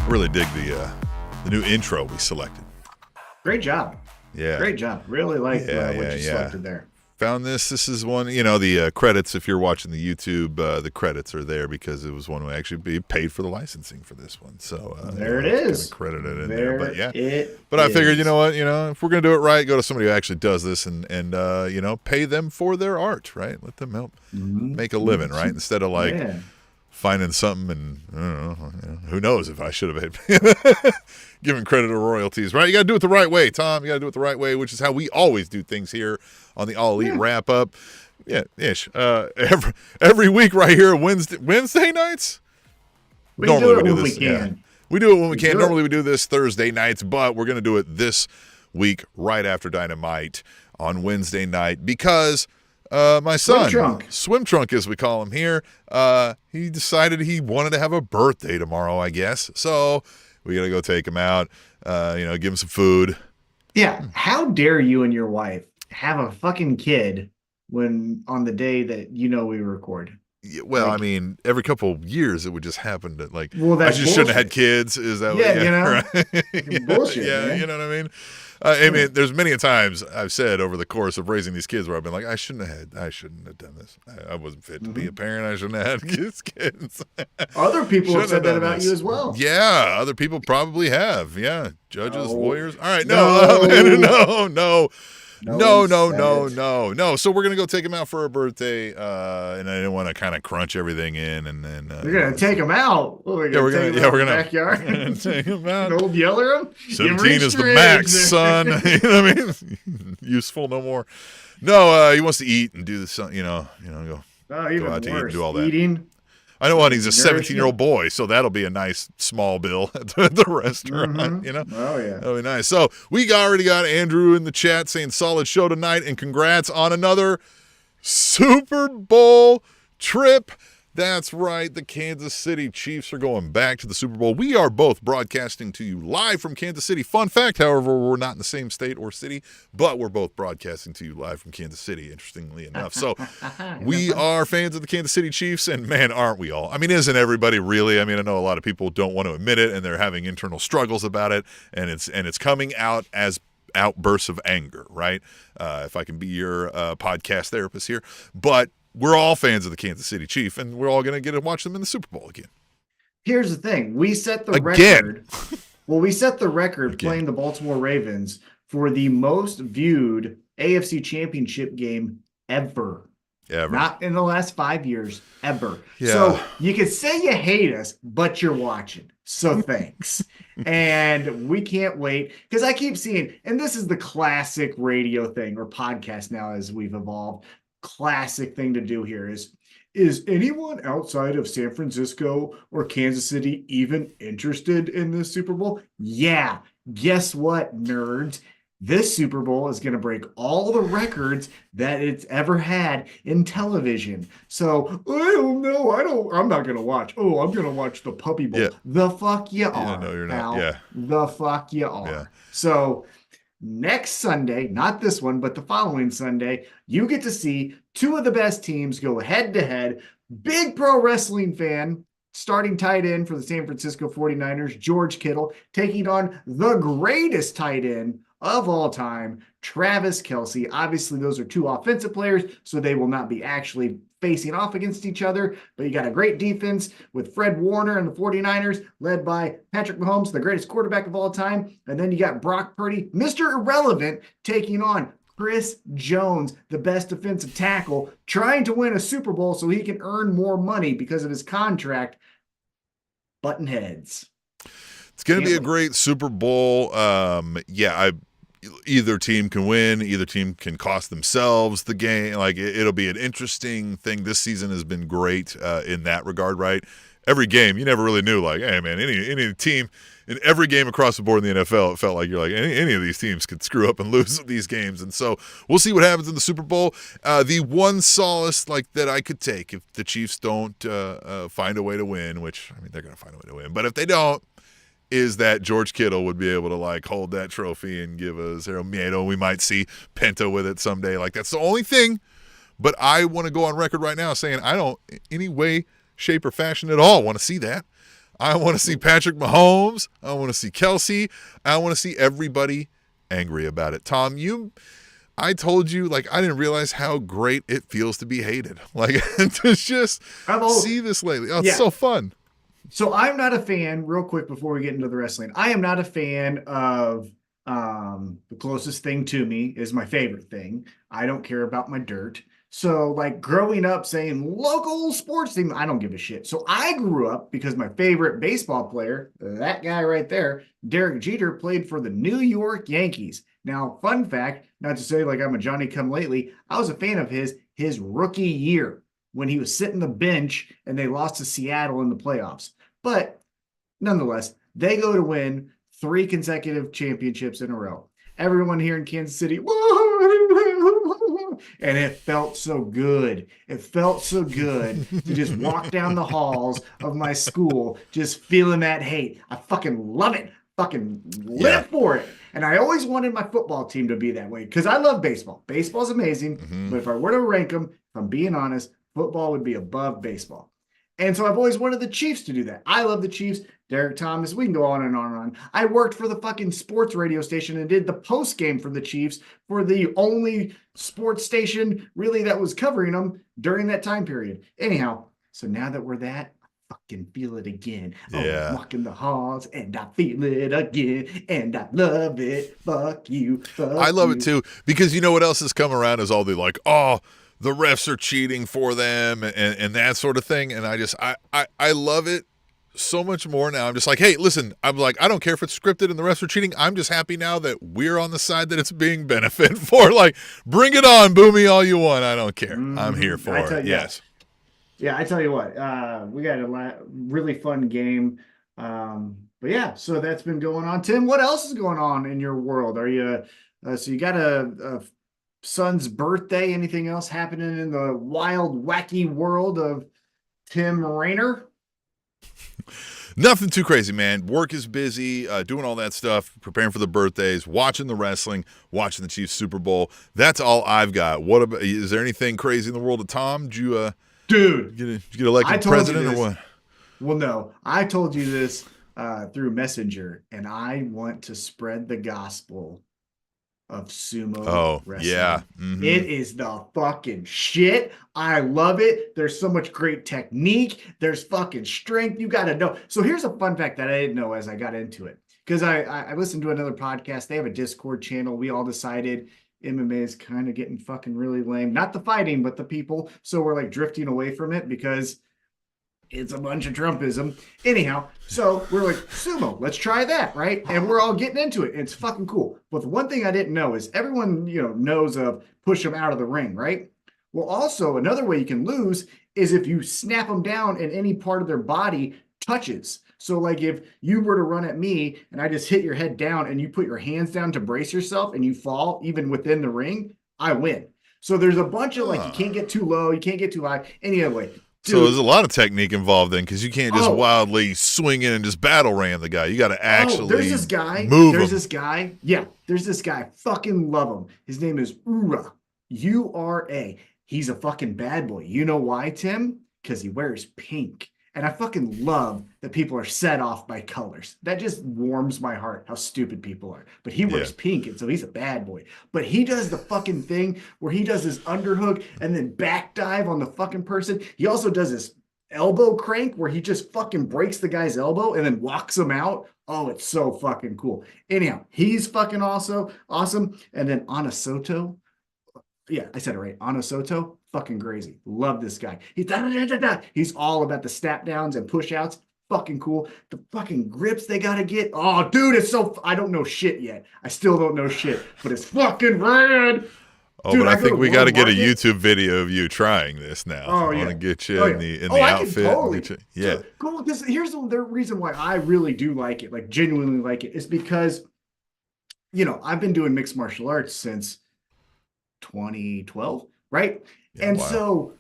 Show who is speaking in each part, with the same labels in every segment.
Speaker 1: Really dig the new intro we selected.
Speaker 2: Great job.
Speaker 1: Yeah.
Speaker 2: Great job. Really like what you selected there.
Speaker 1: Found this. This is one, the credits, if you're watching the YouTube, the credits are there because it was one we actually paid for the licensing for this one. So
Speaker 2: there it is.
Speaker 1: Credited in there. But yeah.
Speaker 2: But
Speaker 1: I figured, if we're going to do it right, go to somebody who actually does this and pay them for their art, right? Let them help make a living, right? Instead of finding something and I don't know, who knows if I should have given credit or royalties, right? You got to do it the right way, Tom. You got to do it the right way, which is how we always do things here on the All Elite Wrap-Up. Yeah, ish. Every week right here, Wednesday nights?
Speaker 2: We do it when we can.
Speaker 1: Yeah. We do it when we can. Normally we do this Thursday nights, but we're going to do it this week right after Dynamite on Wednesday night because my son, Swim Trunk as we call him here, he decided he wanted to have a birthday tomorrow, I guess. So we got to go take him out, give him some food.
Speaker 2: Yeah. How dare you and your wife have a fucking kid when on the day that we record?
Speaker 1: Yeah, well, I mean, every couple of years it would just happen to I just shouldn't have had kids. Is that
Speaker 2: right? Bullshit.
Speaker 1: Yeah,
Speaker 2: man.
Speaker 1: You know what I mean? I mean, there's many times I've said over the course of raising these kids where I've been like, I shouldn't have done this. I wasn't fit to be a parent. I shouldn't have had kids.
Speaker 2: Other people have said that about you as well.
Speaker 1: Yeah, other people probably have. Yeah, judges, lawyers. All right, no. So we're gonna go take him out for a birthday, and I didn't want to kind of crunch everything in, and then
Speaker 2: we're gonna take him out. We're gonna
Speaker 1: backyard and take him out.
Speaker 2: Old yeller him.
Speaker 1: 17 is the max, son. You know what I mean? Useful no more. No, he wants to eat and do this. Go. Go out to eat and do all that.
Speaker 2: Eating.
Speaker 1: I know what he's a 17-year-old boy, so that'll be a nice small bill at the restaurant,
Speaker 2: Oh, yeah.
Speaker 1: That'll be nice. So we already got Andrew in the chat saying solid show tonight, and congrats on another Super Bowl trip. That's right. The Kansas City Chiefs are going back to the Super Bowl. We are both broadcasting to you live from Kansas City. Fun fact, however, we're not in the same state or city, but we're both broadcasting to you live from Kansas City, interestingly enough. So we are fans of the Kansas City Chiefs, and man, aren't we all? I mean, isn't everybody really? I mean, I know a lot of people don't want to admit it, and they're having internal struggles about it, and it's coming out as outbursts of anger, right? If I can be your podcast therapist here. But we're all fans of the Kansas City Chiefs, and we're all going to get to watch them in the Super Bowl again.
Speaker 2: Here's the thing. We set the record. Well, we set the record playing the Baltimore Ravens for the most viewed AFC Championship game ever. Not in the last 5 years, ever.
Speaker 1: Yeah.
Speaker 2: So you can say you hate us, but you're watching. So thanks. And we can't wait because I keep seeing, and this is the classic radio thing or podcast now as we've evolved. Classic thing to do here is anyone outside of San Francisco or Kansas City even interested in this Super Bowl? Yeah. Guess what, nerds? This Super Bowl is going to break all the records that it's ever had in television. So, I don't know. I'm not going to watch. Oh, I'm going to watch the Puppy Bowl.
Speaker 1: Yeah.
Speaker 2: The fuck you are.
Speaker 1: No, you're not.
Speaker 2: Pal.
Speaker 1: Yeah.
Speaker 2: The fuck you are.
Speaker 1: Yeah.
Speaker 2: So, next Sunday, not this one, but the following Sunday, you get to see two of the best teams go head-to-head. Big pro wrestling fan, starting tight end for the San Francisco 49ers, George Kittle, taking on the greatest tight end of all time, Travis Kelce. Obviously, those are two offensive players, so they will not be actually facing off against each other, but you got a great defense with Fred Warner and the 49ers, led by Patrick Mahomes, the greatest quarterback of all time, and then you got Brock Purdy, Mr. Irrelevant, taking on Chris Jones, the best defensive tackle, trying to win a Super Bowl so he can earn more money because of his contract. Button heads.
Speaker 1: It's going to be a great Super Bowl. Either team can win. Either team can cost themselves the game. Like it'll be an interesting thing. This season has been great in that regard, right? Every game, you never really knew, like, hey, man, any team in every game across the board in the NFL, it felt like you're like, any of these teams could screw up and lose these games. And so we'll see what happens in the Super Bowl. The one solace that I could take if the Chiefs don't find a way to win, which, I mean, they're going to find a way to win. But if they don't, is that George Kittle would be able to like hold that trophy and give us Harold Miedo. We might see Penta with it someday. Like that's the only thing. But I want to go on record right now saying I don't, any way, shape, or fashion at all, want to see that. I want to see Patrick Mahomes. I want to see Kelsey. I want to see everybody angry about it. Tom, I told you, like, I didn't realize how great it feels to be hated. Like, to just see this lately. Oh, it's so fun.
Speaker 2: So I'm not a fan, real quick before we get into the wrestling, I am not a fan of the closest thing to me is my favorite thing. I don't care about my dirt. So like growing up saying local sports team, I don't give a shit. So I grew up because my favorite baseball player, that guy right there, Derek Jeter, played for the New York Yankees. Now, fun fact, not to say like I'm a Johnny come lately, I was a fan of his rookie year when he was sitting the bench and they lost to Seattle in the playoffs. But nonetheless, they go to win 3 consecutive championships in a row. Everyone here in Kansas City, and it felt so good. It felt so good to just walk down the halls of my school, just feeling that hate. I fucking love it. Fucking live for it. And I always wanted my football team to be that way because I love baseball. Baseball's amazing. But if I were to rank them, if I'm being honest, football would be above baseball. And so I've always wanted the Chiefs to do that. I love the Chiefs. Derek Thomas, we can go on and on and on. I worked for the fucking sports radio station and did the post game for the Chiefs for the only sports station really that was covering them during that time period. Anyhow, so now that we're that, I fucking feel it again.
Speaker 1: Yeah.
Speaker 2: I'm walking the halls and I feel it again and I love it. Fuck you.
Speaker 1: I love it too because you know what else has come around is all the like, oh, the refs are cheating for them and that sort of thing. And I love it so much more now. I'm just like, hey, listen, I'm like, I don't care if it's scripted and the refs are cheating. I'm just happy now that we're on the side that it's being benefit for. Like, bring it on, boo me all you want. I don't care. I'm here for it. Yes.
Speaker 2: Yeah, I tell you what, we got a really fun game. But yeah, so that's been going on. Tim, what else is going on in your world? Are you, so you got a son's birthday, anything else happening in the wild, wacky world of Tim Rainer?
Speaker 1: Nothing too crazy, man. Work is busy, doing all that stuff, preparing for the birthdays, watching the wrestling, watching the Chiefs Super Bowl. That's all I've got. What about? Is there anything crazy in the world of Tom? Did you,
Speaker 2: dude,
Speaker 1: did you get elected president or what?
Speaker 2: Well, no, I told you this through Messenger, and I want to spread the gospel of sumo wrestling.
Speaker 1: Yeah.
Speaker 2: It is the fucking shit. I love it. There's so much great technique. There's fucking strength. You got to know. So here's a fun fact that I didn't know as I got into it. Because I listened to another podcast. They have a Discord channel. We all decided MMA is kind of getting fucking really lame. Not the fighting, but the people. So we're like drifting away from it because it's a bunch of Trumpism. Anyhow, so we're like, sumo, let's try that, right? And we're all getting into it. It's fucking cool. But the one thing I didn't know is everyone, knows of push them out of the ring, right? Well, also another way you can lose is if you snap them down and any part of their body touches. So like if you were to run at me and I just hit your head down and you put your hands down to brace yourself and you fall even within the ring, I win. So there's a bunch of like, you can't get too low, you can't get too high. Any other way. Dude.
Speaker 1: So there's a lot of technique involved then, because you can't just wildly swing in and just battle ram the guy. You got to actually
Speaker 2: there's this guy.
Speaker 1: Move
Speaker 2: there's
Speaker 1: him.
Speaker 2: this guy. Yeah, there's this guy. Fucking love him. His name is Ura. U-R-A. He's a fucking bad boy. You know why, Tim? Because he wears pink. And I fucking love that people are set off by colors. That just warms my heart, how stupid people are. But he wears pink, and so he's a bad boy. But he does the fucking thing where he does his underhook and then back dive on the fucking person. He also does this elbow crank where he just fucking breaks the guy's elbow and then walks him out. Oh, it's so fucking cool. Anyhow, he's fucking also awesome. And then Ana Soto. Yeah, I said it right. Ana Soto, fucking crazy. Love this guy. He's all about the snap downs and push outs. Fucking cool. The fucking grips they gotta get. Oh, dude, it's so. I don't know shit yet. I still don't know shit, but it's fucking rad.
Speaker 1: Oh, dude, but I think we got to get a YouTube video of you trying this now. I want to get you in the outfit.
Speaker 2: Totally. So, cool. Because here's the reason why I really do like it, like genuinely like it, is because, I've been doing mixed martial arts since 2012, right? Yeah, and so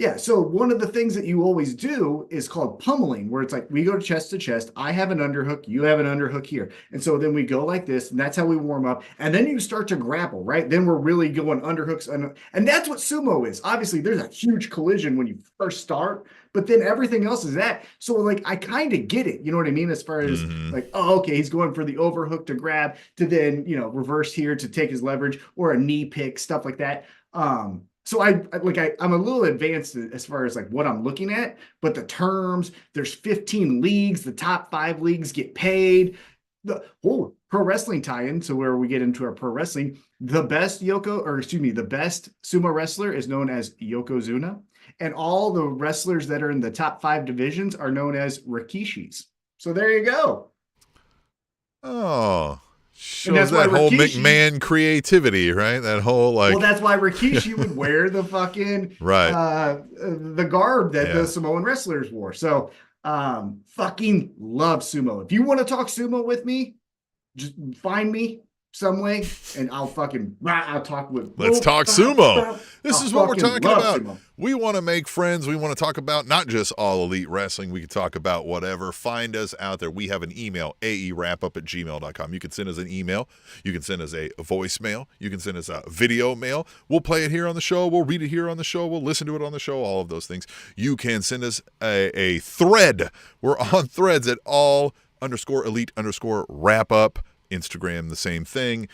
Speaker 2: Yeah, so one of the things that you always do is called pummeling, where it's like we go chest to chest. I have an underhook, you have an underhook here. And so then we go like this, and that's how we warm up. And then you start to grapple, right? Then we're really going underhooks. And that's what sumo is. Obviously, there's a huge collision when you first start, but then everything else is that. So, like, I kind of get it. You know what I mean? As far as like, oh, okay, he's going for the overhook to grab, to then, reverse here to take his leverage, or a knee pick, stuff like that. So I'm a little advanced as far as like what I'm looking at, but the terms, there's 15 leagues, the top 5 leagues get paid. The pro wrestling tie-in, so where we get into our pro wrestling, the best the best sumo wrestler is known as Yokozuna, and all the wrestlers that are in the top 5 divisions are known as Rikishis. So there you go.
Speaker 1: Oh, shows that whole McMahon creativity, right? That whole like.
Speaker 2: Well, that's why Rikishi would wear the fucking
Speaker 1: right
Speaker 2: the garb that the Samoan wrestlers wore. So, fucking love sumo. If you want to talk sumo with me, just find me some way, and I'll talk with.
Speaker 1: Let's talk sumo. This is what we're talking about. Sumo. We want to make friends. We want to talk about not just All Elite Wrestling. We can talk about whatever. Find us out there. We have an email, aewrapup@gmail.com. You can send us an email. You can send us a voicemail. You can send us a video mail. We'll play it here on the show. We'll read it here on the show. We'll listen to it on the show. All of those things. You can send us a thread. We're on threads at all_elite_wrapup. Instagram, the same thing.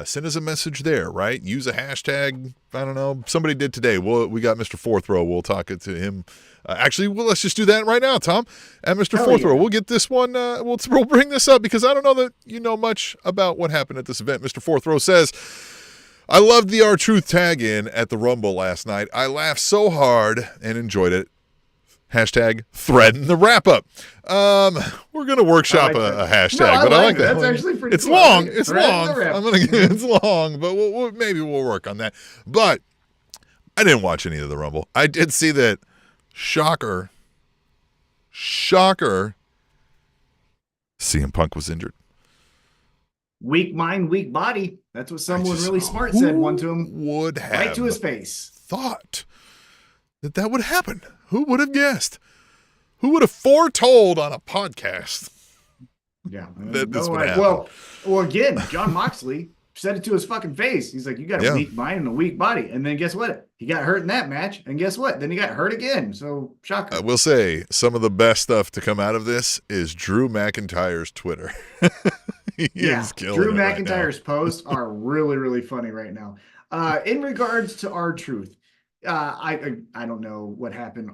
Speaker 1: Send us a message there, right? Use a hashtag. I don't know. Somebody did today. We got Mr. Fourth Row. We'll talk to him. Let's just do that right now, Tom. At Mr. Fourth Row. We'll get this one. We'll bring this up because I don't know that you know much about what happened at this event. Mr. Fourth Row says, I loved the R-Truth tag in at the Rumble last night. I laughed so hard and enjoyed it. Hashtag thread in the wrap up. We're gonna workshop a hashtag, but I like that.
Speaker 2: That's actually pretty.
Speaker 1: It's long. It's long. It's long, but maybe we'll work on that. But I didn't watch any of the Rumble. I did see that. Shocker. CM Punk was injured.
Speaker 2: Weak mind, weak body. That's what someone really smart said one to him.
Speaker 1: Would have
Speaker 2: right to his face.
Speaker 1: Thought that would happen. Who would have guessed? Who would have foretold on a podcast?
Speaker 2: Yeah,
Speaker 1: that this would happen?
Speaker 2: Well, again, John Moxley said it to his fucking face. He's like, "You got a weak mind and a weak body." And then guess what? He got hurt in that match, and guess what? Then he got hurt again. So shocker.
Speaker 1: I will say some of the best stuff to come out of this is Drew McIntyre's Twitter. Is killing
Speaker 2: Drew
Speaker 1: it
Speaker 2: McIntyre's posts are really, really funny right now. In regards to R-Truth. I don't know what happened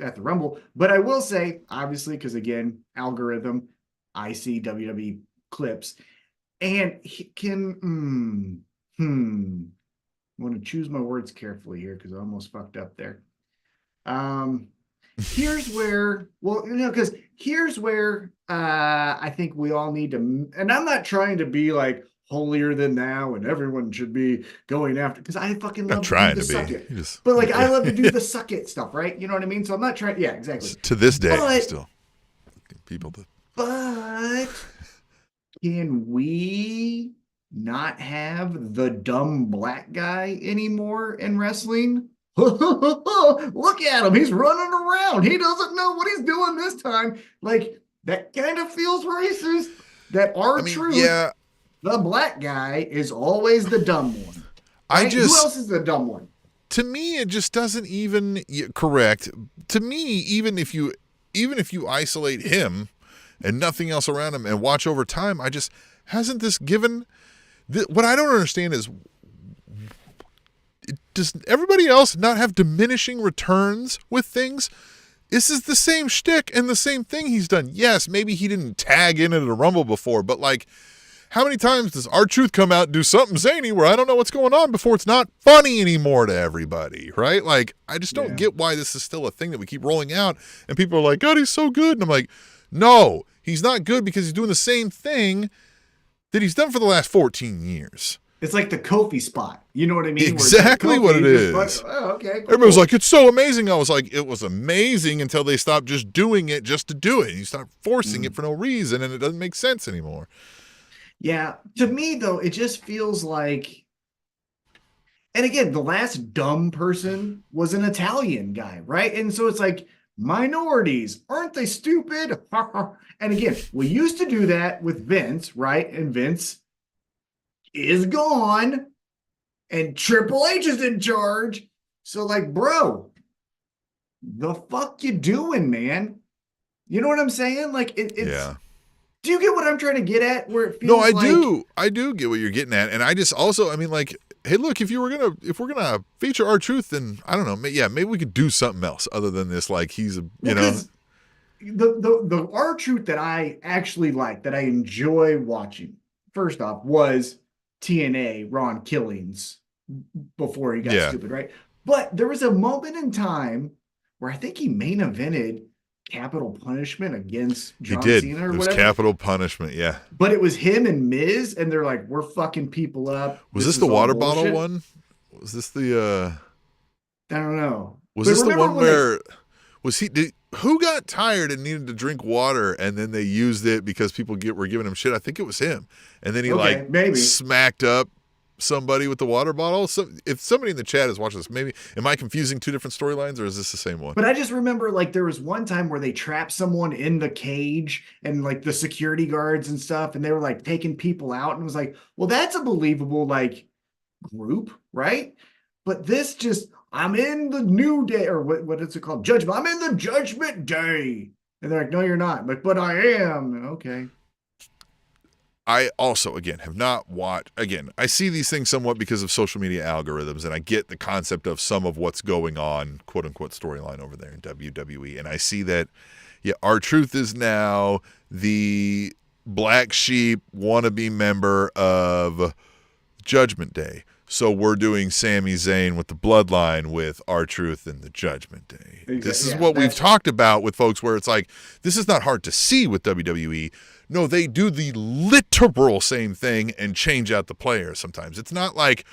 Speaker 2: at the Rumble, but I will say, obviously, because again, algorithm, I see WWE clips, and he can. I want to choose my words carefully here because I almost fucked up there. Here's where, because here's where I think we all need to, and I'm not trying to be like holier than thou and everyone should be going after, because I fucking love to do the suck it. But like I love to do the suck it stuff, right? You know what I mean? So I'm not trying, yeah, exactly.
Speaker 1: To this day, still people do.
Speaker 2: But can we not have the dumb black guy anymore in wrestling? Look at him. He's running around. He doesn't know what he's doing this time. Like, that kind of feels racist. That R-Truth, the black guy, is always the dumb one. Right? Who else is the dumb one?
Speaker 1: To me, it just doesn't even correct. To me, even if you isolate him and nothing else around him and watch over time, hasn't this given... What I don't understand is, does everybody else not have diminishing returns with things? This is the same shtick and the same thing he's done. Yes, maybe he didn't tag in at a Rumble before, but like, how many times does R-Truth come out and do something zany where I don't know what's going on before it's not funny anymore to everybody, right? Like, I just don't get why this is still a thing that we keep rolling out, and people are like, God, he's so good. And I'm like, no, he's not good because he's doing the same thing that he's done for the last 14 years.
Speaker 2: It's like the Kofi spot. You know what I mean?
Speaker 1: Exactly what it is.
Speaker 2: Okay. Cool.
Speaker 1: Everybody was like, it's so amazing. I was like, it was amazing until they stopped just doing it just to do it. You start forcing it for no reason, and it doesn't make sense anymore.
Speaker 2: Yeah. To me, though, it just feels like And again, the last dumb person was an Italian guy, right? And so it's like, minorities, aren't they stupid? And again, we used to do that with Vince, right? And Vince is gone, and Triple H is in charge. So, like, bro, the fuck you doing, man? You know what I'm saying? Like, it's.
Speaker 1: Yeah.
Speaker 2: Do you get what I'm trying to get at? Where it feels
Speaker 1: No, I
Speaker 2: like
Speaker 1: do. I do get what you're getting at, and I just also, I mean, like, hey, look, if we're gonna feature R-Truth, then I don't know, maybe we could do something else other than this. Like, he's a, you know,
Speaker 2: the R-Truth that I actually like, that I enjoy watching, first off, was TNA Ron Killings before he got
Speaker 1: Yeah.
Speaker 2: stupid, right? But there was a moment in time where I think he main evented Capital Punishment against
Speaker 1: He
Speaker 2: John
Speaker 1: did.
Speaker 2: Cena or
Speaker 1: It was
Speaker 2: whatever.
Speaker 1: Capital Punishment. Yeah.
Speaker 2: But it was him and Miz, and they're like, we're fucking people up.
Speaker 1: Was this
Speaker 2: is
Speaker 1: the
Speaker 2: all
Speaker 1: water
Speaker 2: bullshit.
Speaker 1: bottle one? Was this the?
Speaker 2: I don't know.
Speaker 1: Was
Speaker 2: But
Speaker 1: this the
Speaker 2: remember
Speaker 1: one
Speaker 2: when
Speaker 1: where? Was he? Who got tired and needed to drink water, and then they used it because people were giving him shit? I think it was him. And then he
Speaker 2: Okay, maybe.
Speaker 1: smacked up somebody with the water bottle. So if somebody in the chat is watching this, maybe am I confusing two different storylines, or is this the same one?
Speaker 2: But I just remember, like, there was one time where they trapped someone in the cage, and like the security guards and stuff, and they were like taking people out, and it was like, well, that's a believable like group, right? But this just, I'm in the new day, or what is it called? Judgment. I'm in the judgment day. And they're like, no, you're not. I'm like, but I am. Okay.
Speaker 1: I also, again, have not watched. Again, I see these things somewhat because of social media algorithms, and I get the concept of some of what's going on, quote unquote, storyline over there in WWE. And I see that, yeah, R-Truth is now the black sheep wannabe member of Judgment Day. So we're doing Sami Zayn with the Bloodline with R-Truth and the Judgment Day.
Speaker 2: Exactly.
Speaker 1: This is what we've talked about with folks where it's like, this is not hard to see with WWE. No, they do the literal same thing and change out the players sometimes. It's not like,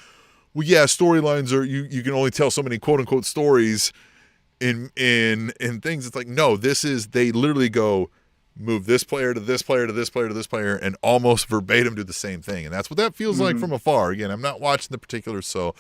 Speaker 1: well, yeah, storylines are, you can only tell so many quote unquote stories in things. It's like, no, this is, they literally go, move this player to this player to this player to this player and almost verbatim do the same thing. And that's what that feels like from afar. Again, I'm not watching the particulars, so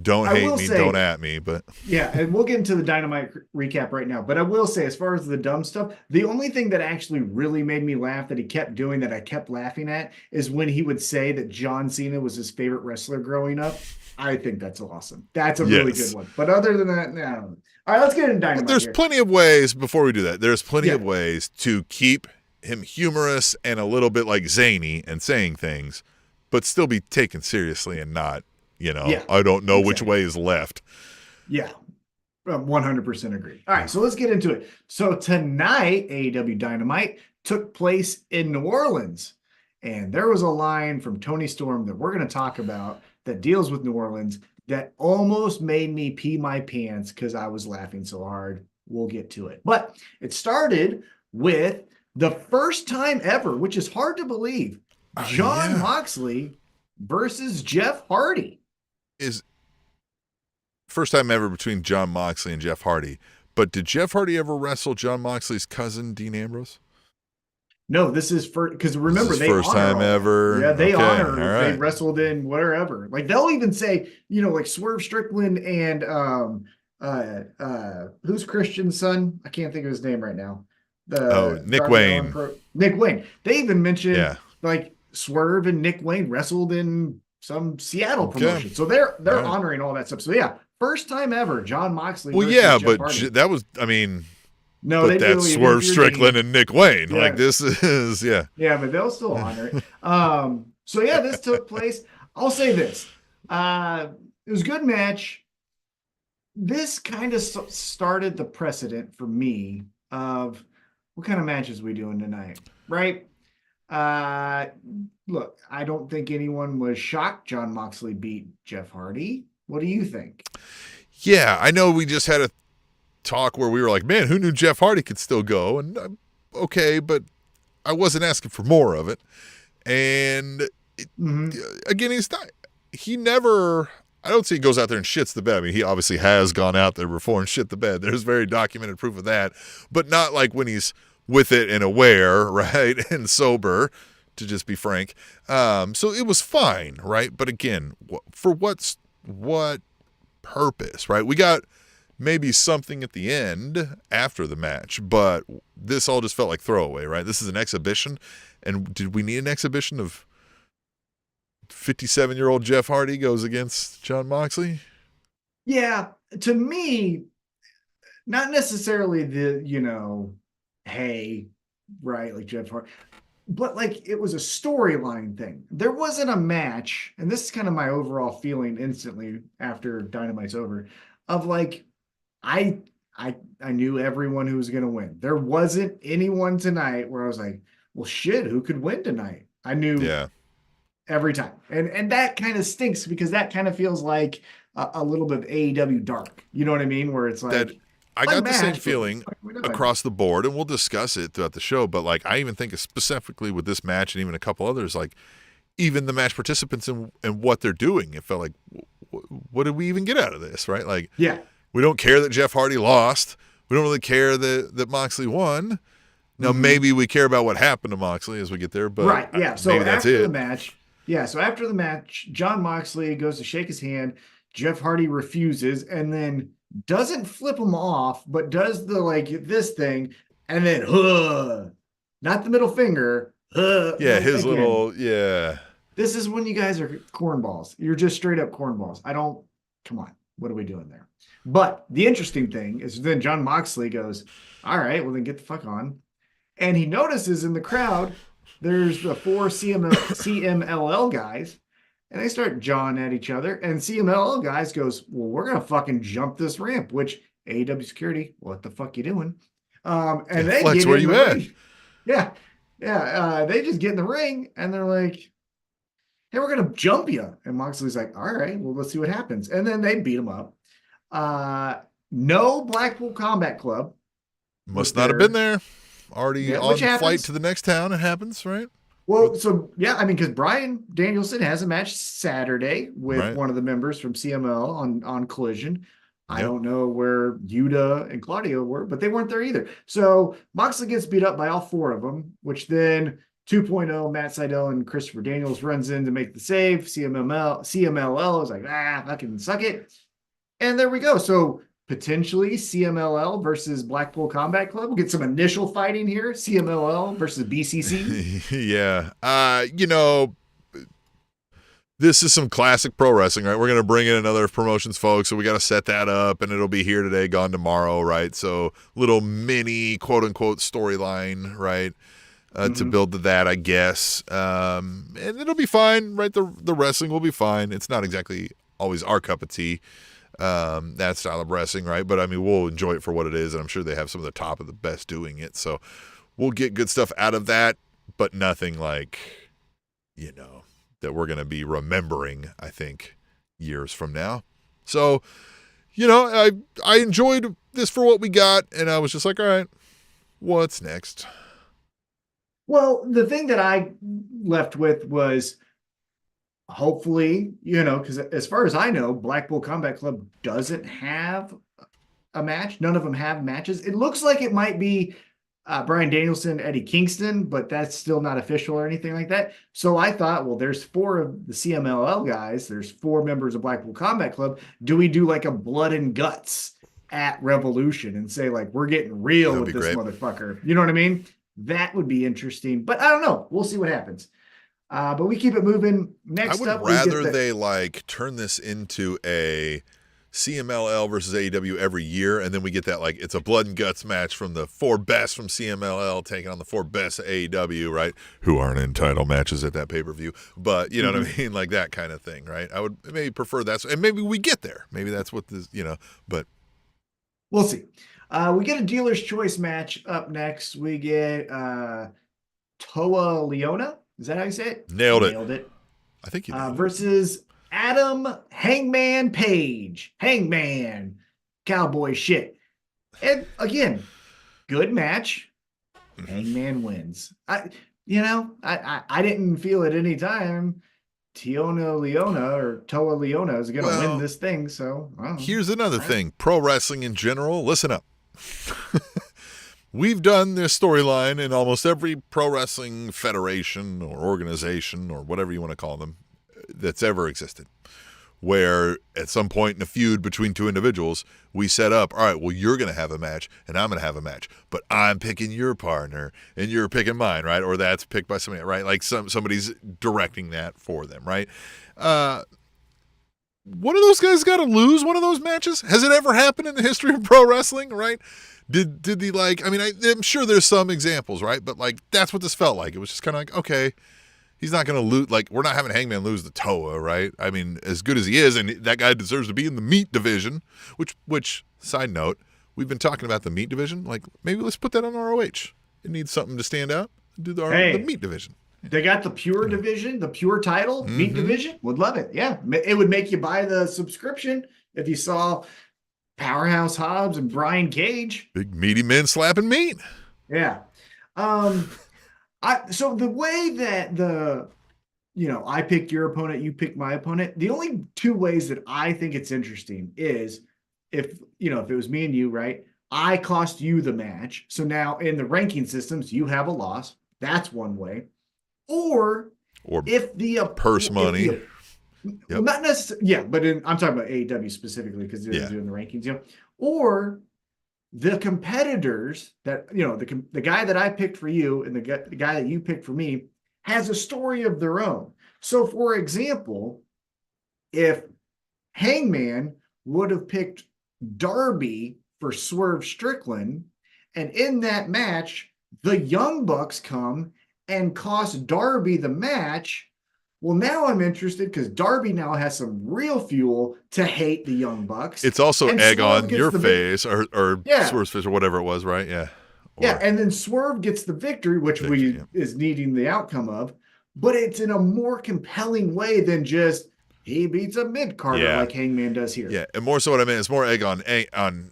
Speaker 1: don't hate me, don't at me. But
Speaker 2: yeah, and we'll get into the Dynamite recap right now. But I will say, as far as the dumb stuff, the only thing that actually really made me laugh that he kept doing, that I kept laughing at, is when he would say that John Cena was his favorite wrestler growing up. I think that's awesome. That's a really good one. But other than that, no. All right, let's get into Dynamite.
Speaker 1: There's plenty of ways, before we do that, there's plenty of ways to keep him humorous and a little bit like zany and saying things, but still be taken seriously and not, I don't know which way is left.
Speaker 2: Yeah, 100% agree. All right, so let's get into it. So tonight, AEW Dynamite took place in New Orleans, and there was a line from Tony Storm that we're going to talk about that deals with New Orleans that almost made me pee my pants because I was laughing so hard. We'll get to it. But it started with the first time ever, which is hard to believe, Jon Moxley versus Jeff Hardy.
Speaker 1: Is first time ever between Jon Moxley and Jeff Hardy. But did Jeff Hardy ever wrestle Jon Moxley's cousin, Dean Ambrose?
Speaker 2: No, this is first, because remember, they
Speaker 1: first time ever.
Speaker 2: Yeah, they honor.
Speaker 1: Right.
Speaker 2: They wrestled in wherever. Like, they'll even say, like Swerve Strickland and who's Christian's son? I can't think of his name right now.
Speaker 1: Nick Wayne.
Speaker 2: Nick Wayne. They even mentioned like Swerve and Nick Wayne wrestled in some Seattle promotion. So they're honoring all that stuff. So yeah, first time ever, Jon Moxley.
Speaker 1: Well, yeah, but that was, I mean.
Speaker 2: No,
Speaker 1: but that's Swerve Strickland and Nick Wayne. Yeah. Like, this is,
Speaker 2: Yeah, but they'll still honor it. So yeah, this took place. I'll say this. It was a good match. This kind of started the precedent for me of what kind of matches we doing tonight, right? Look, I don't think anyone was shocked Jon Moxley beat Jeff Hardy. What do you think?
Speaker 1: Yeah, I know we just had a talk where we were like, man, who knew Jeff Hardy could still go? And okay, but I wasn't asking for more of it. And again, he never, I don't see he goes out there and shits the bed. I mean, he obviously has gone out there before and shit the bed. There's very documented proof of that, but not like when he's with it and aware, right? And sober, to just be frank. So it was fine, right? But again, for what what purpose, right? We got maybe something at the end after the match, but this all just felt like throwaway, right? This is an exhibition, and did we need an exhibition of 57-year-old Jeff Hardy goes against Jon Moxley?
Speaker 2: Yeah, to me, not necessarily hey, right, like Jeff Hardy, but like it was a storyline thing. There wasn't a match, and this is kind of my overall feeling instantly after Dynamite's over, of like I I knew everyone who was going to win. There wasn't anyone tonight where I was like, well, shit, who could win tonight? I knew every time, and that kind of stinks because that kind of feels like a little bit of AEW dark. You know what I mean? Where it's like
Speaker 1: that I got the same feeling across the board, and we'll discuss it throughout the show. But like, I even think specifically with this match and even a couple others, like even the match participants and what they're doing, it felt like, what did we even get out of this? Right? Like, we don't care that Jeff Hardy lost. We don't really care that Moxley won. Now, maybe we care about what happened to Moxley as we get there, but
Speaker 2: So
Speaker 1: maybe that's
Speaker 2: after
Speaker 1: it.
Speaker 2: the match, so after the match, Jon Moxley goes to shake his hand. Jeff Hardy refuses and then doesn't flip him off, but does the like this thing, and then not the middle finger.
Speaker 1: His
Speaker 2: again.
Speaker 1: little
Speaker 2: This is when you guys are cornballs. You're just straight up cornballs. Come on. What are we doing there? But the interesting thing is then Jon Moxley goes, all right, well then get the fuck on. And he notices in the crowd, there's the 4 CMLL guys, and they start jawing at each other. And CMLL guys goes, well, we're going to fucking jump this ramp, which AEW security, what the fuck you doing? And they
Speaker 1: Flex,
Speaker 2: get
Speaker 1: where
Speaker 2: in
Speaker 1: you
Speaker 2: the
Speaker 1: at?
Speaker 2: ring. They just get in the ring and they're like, hey, we're going to jump you. And Moxley's like, all right, well, let's see what happens. And then they beat him up. No Blackpool Combat Club.
Speaker 1: Must not have been there. Already on flight to the next town. It happens, right?
Speaker 2: Well, because Bryan Danielson has a match Saturday with one of the members from CML on Collision. I don't know where Yuta and Claudio were, but they weren't there either. So Moxley gets beat up by all 4 of them, which then 2.0 Matt Sydal and Christopher Daniels runs in to make the save. CMLL is like, fucking suck it. And there we go. So potentially CMLL versus Blackpool Combat Club. We'll get some initial fighting here. CMLL versus BCC.
Speaker 1: This is some classic pro wrestling, right? We're going to bring in another promotions folks, so we got to set that up, and it'll be here today, gone tomorrow, right? So little mini quote-unquote storyline, right, to build to that, I guess. And it'll be fine, right? The wrestling will be fine. It's not exactly always our cup of tea, that style of wrestling, right? But, I mean, we'll enjoy it for what it is, and I'm sure they have some of the top of the best doing it. So we'll get good stuff out of that, but nothing like, that we're going to be remembering, I think, years from now. So, I enjoyed this for what we got, and I was just like, all right, what's next?
Speaker 2: Well, the thing that I left with was hopefully, because as far as I know, Blackpool Combat Club doesn't have a match. None of them have matches. It looks like it might be Bryan Danielson, Eddie Kingston, but that's still not official or anything like that. So I thought, well, there's 4 of the CMLL guys. There's 4 members of Blackpool Combat Club. Do we do like a blood and guts at Revolution and say like, we're getting real with this motherfucker? You know what I mean? That would be interesting, but I don't know. We'll see what happens. But we keep it moving. Next up,
Speaker 1: I would rather they like turn this into a CMLL versus AEW every year, and then we get that like it's a blood and guts match from the 4 best from CMLL taking on the 4 best AEW, right? Who aren't in title matches at that pay-per-view, but you know what I mean, like that kind of thing, right? I would maybe prefer that, and maybe we get there. Maybe that's what this, but
Speaker 2: we'll see. We get a dealer's choice match up next. We get Toa Leona. Is that how you say it?
Speaker 1: Nailed
Speaker 2: it.
Speaker 1: I think you nailed it.
Speaker 2: Versus Adam Hangman Page. Hangman. Cowboy shit. And again, good match. Hangman wins. I didn't feel at any time Toa Leona is going to win this thing. So
Speaker 1: here's another thing. Pro wrestling in general. Listen up. We've done this storyline in almost every pro wrestling federation or organization or whatever you want to call them that's ever existed. where at some point in a feud between two individuals, we set up, all right, well, you're going to have a match and I'm going to have a match, but I'm picking your partner and you're picking mine, right? Or that's picked by somebody, right? Like somebody's directing that for them, right? One of those guys got to lose one of those matches. Has it ever happened in the history of pro wrestling, right? Did the I mean, I'm sure there's some examples, right? But like, that's what this felt like. It was just kind of like, okay, he's not going to lose. Like, we're not having Hangman lose the Toa, right? I mean, as good as he is, and that guy deserves to be in the meat division, which side note, we've been talking about the meat division. Like, maybe let's put that on ROH. It needs something to stand out. Do the meat division.
Speaker 2: They got the pure division, the pure title, meat division. Would love it. Yeah. It would make you buy the subscription if you saw Powerhouse Hobbs and Brian Cage.
Speaker 1: Big meaty men slapping meat.
Speaker 2: Yeah. So the way that I pick your opponent, you pick my opponent, the only two ways that I think it's interesting is if it was me and you, right? I cost you the match. So now in the ranking systems, you have a loss. That's one way. Or if the
Speaker 1: purse money.
Speaker 2: Not necessarily, yeah, but I'm talking about AEW specifically because they're doing the rankings, or the competitors that, the guy that I picked for you and the guy that you picked for me has a story of their own. So, for example, if Hangman would have picked Darby for Swerve Strickland, and in that match, the Young Bucks come and cost Darby the match, well, now I'm interested because Darby now has some real fuel to hate the Young Bucks.
Speaker 1: It's also egg on your face or Swerve's face or whatever it was, right? Yeah.
Speaker 2: And then Swerve gets the victory, which is needing the outcome of, but it's in a more compelling way than just he beats a mid-carder like Hangman does here.
Speaker 1: Yeah, and more so what I mean, it's more egg on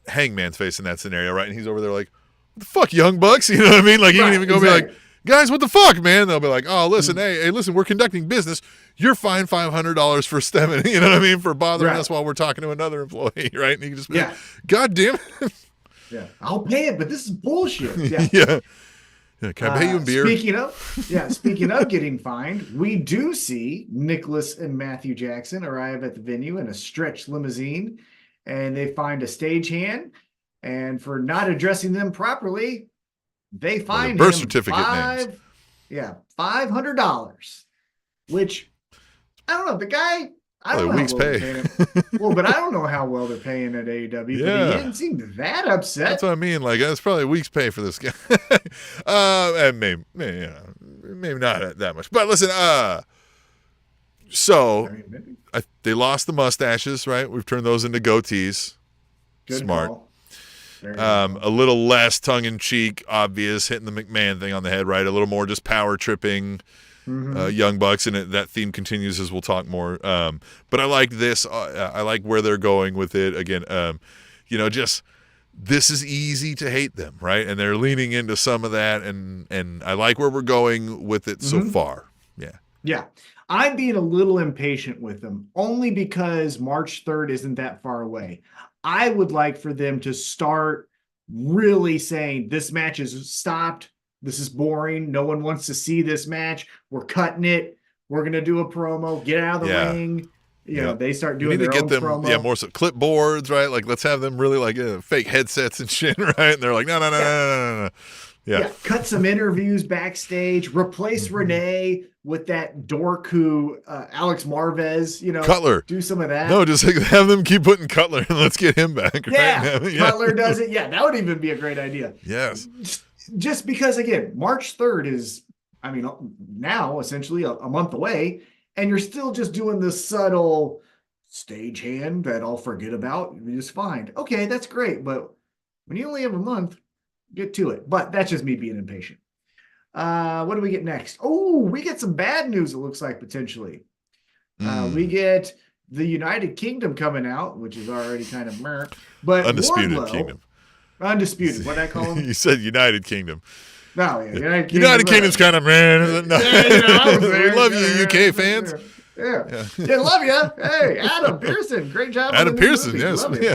Speaker 1: Hangman's face in that scenario, right? And he's over there like, what the fuck, Young Bucks? You know what I mean? Like, he can even go be like, guys, what the fuck, man? They'll be like, oh, listen, hey, listen, we're conducting business. You're fined $500 for stemming, you know what I mean, for bothering us while we're talking to another employee, right? And you can just be like, God damn it.
Speaker 2: Yeah, I'll pay it, but this is bullshit. Yeah.
Speaker 1: Yeah, can I pay you in beer?
Speaker 2: Speaking of getting fined, we do see Nicholas and Matthew Jackson arrive at the venue in a stretch limousine, and they find a stagehand, and for not addressing them properly, they find
Speaker 1: birth certificate names.
Speaker 2: $500, which I don't know. The guy, I don't know
Speaker 1: week's
Speaker 2: how well
Speaker 1: pay.
Speaker 2: they're paying him. Well, but I don't know how well they're paying at AEW. But he didn't seem that upset.
Speaker 1: That's what I mean. Like, that's probably a week's pay for this guy. And maybe not that much. But listen, they lost the mustaches, right? We've turned those into goatees.
Speaker 2: Good
Speaker 1: Smart.
Speaker 2: Call.
Speaker 1: A little less tongue-in-cheek, obvious, hitting the McMahon thing on the head, right? A little more just power-tripping Young Bucks, and that theme continues as we'll talk more. But I like this. I like where they're going with it. Again, just this is easy to hate them, right? And they're leaning into some of that, and I like where we're going with it so far. Yeah.
Speaker 2: Yeah. I'm being a little impatient with them, only because March 3rd isn't that far away. I would like for them to start really saying this match is stopped. This is boring. No one wants to see this match. We're cutting it. We're going to do a promo. Get out of the ring. They start doing their own promo.
Speaker 1: Yeah, more so clipboards, right? Like, let's have them really like fake headsets and shit, right? And they're like, no. Yeah.
Speaker 2: Cut some interviews backstage. Replace Renee with that dork who Alex Marvez,
Speaker 1: Cutler.
Speaker 2: Do some of that.
Speaker 1: No, just have them keep putting Cutler and let's get him back.
Speaker 2: Yeah,
Speaker 1: right?
Speaker 2: Cutler does it. Yeah, that would even be a great idea.
Speaker 1: Yes.
Speaker 2: Just because, again, March 3rd is, now essentially a month away, and you're still just doing this subtle stagehand that I'll forget about. You just find, okay, that's great, but when you only have a month, get to it. But that's just me being impatient. What do we get next? Oh, we get some bad news, it looks like, potentially. We get the United Kingdom coming out, which is already kind of meh. But
Speaker 1: Undisputed Kingdom.
Speaker 2: Undisputed. What did I call them?
Speaker 1: You said United Kingdom.
Speaker 2: No,
Speaker 1: United Kingdom's kind of man. No. We love you, UK fans.
Speaker 2: Yeah, love you. Hey, Adam Pearson, great job.
Speaker 1: Adam Pearson, yes,
Speaker 2: love you.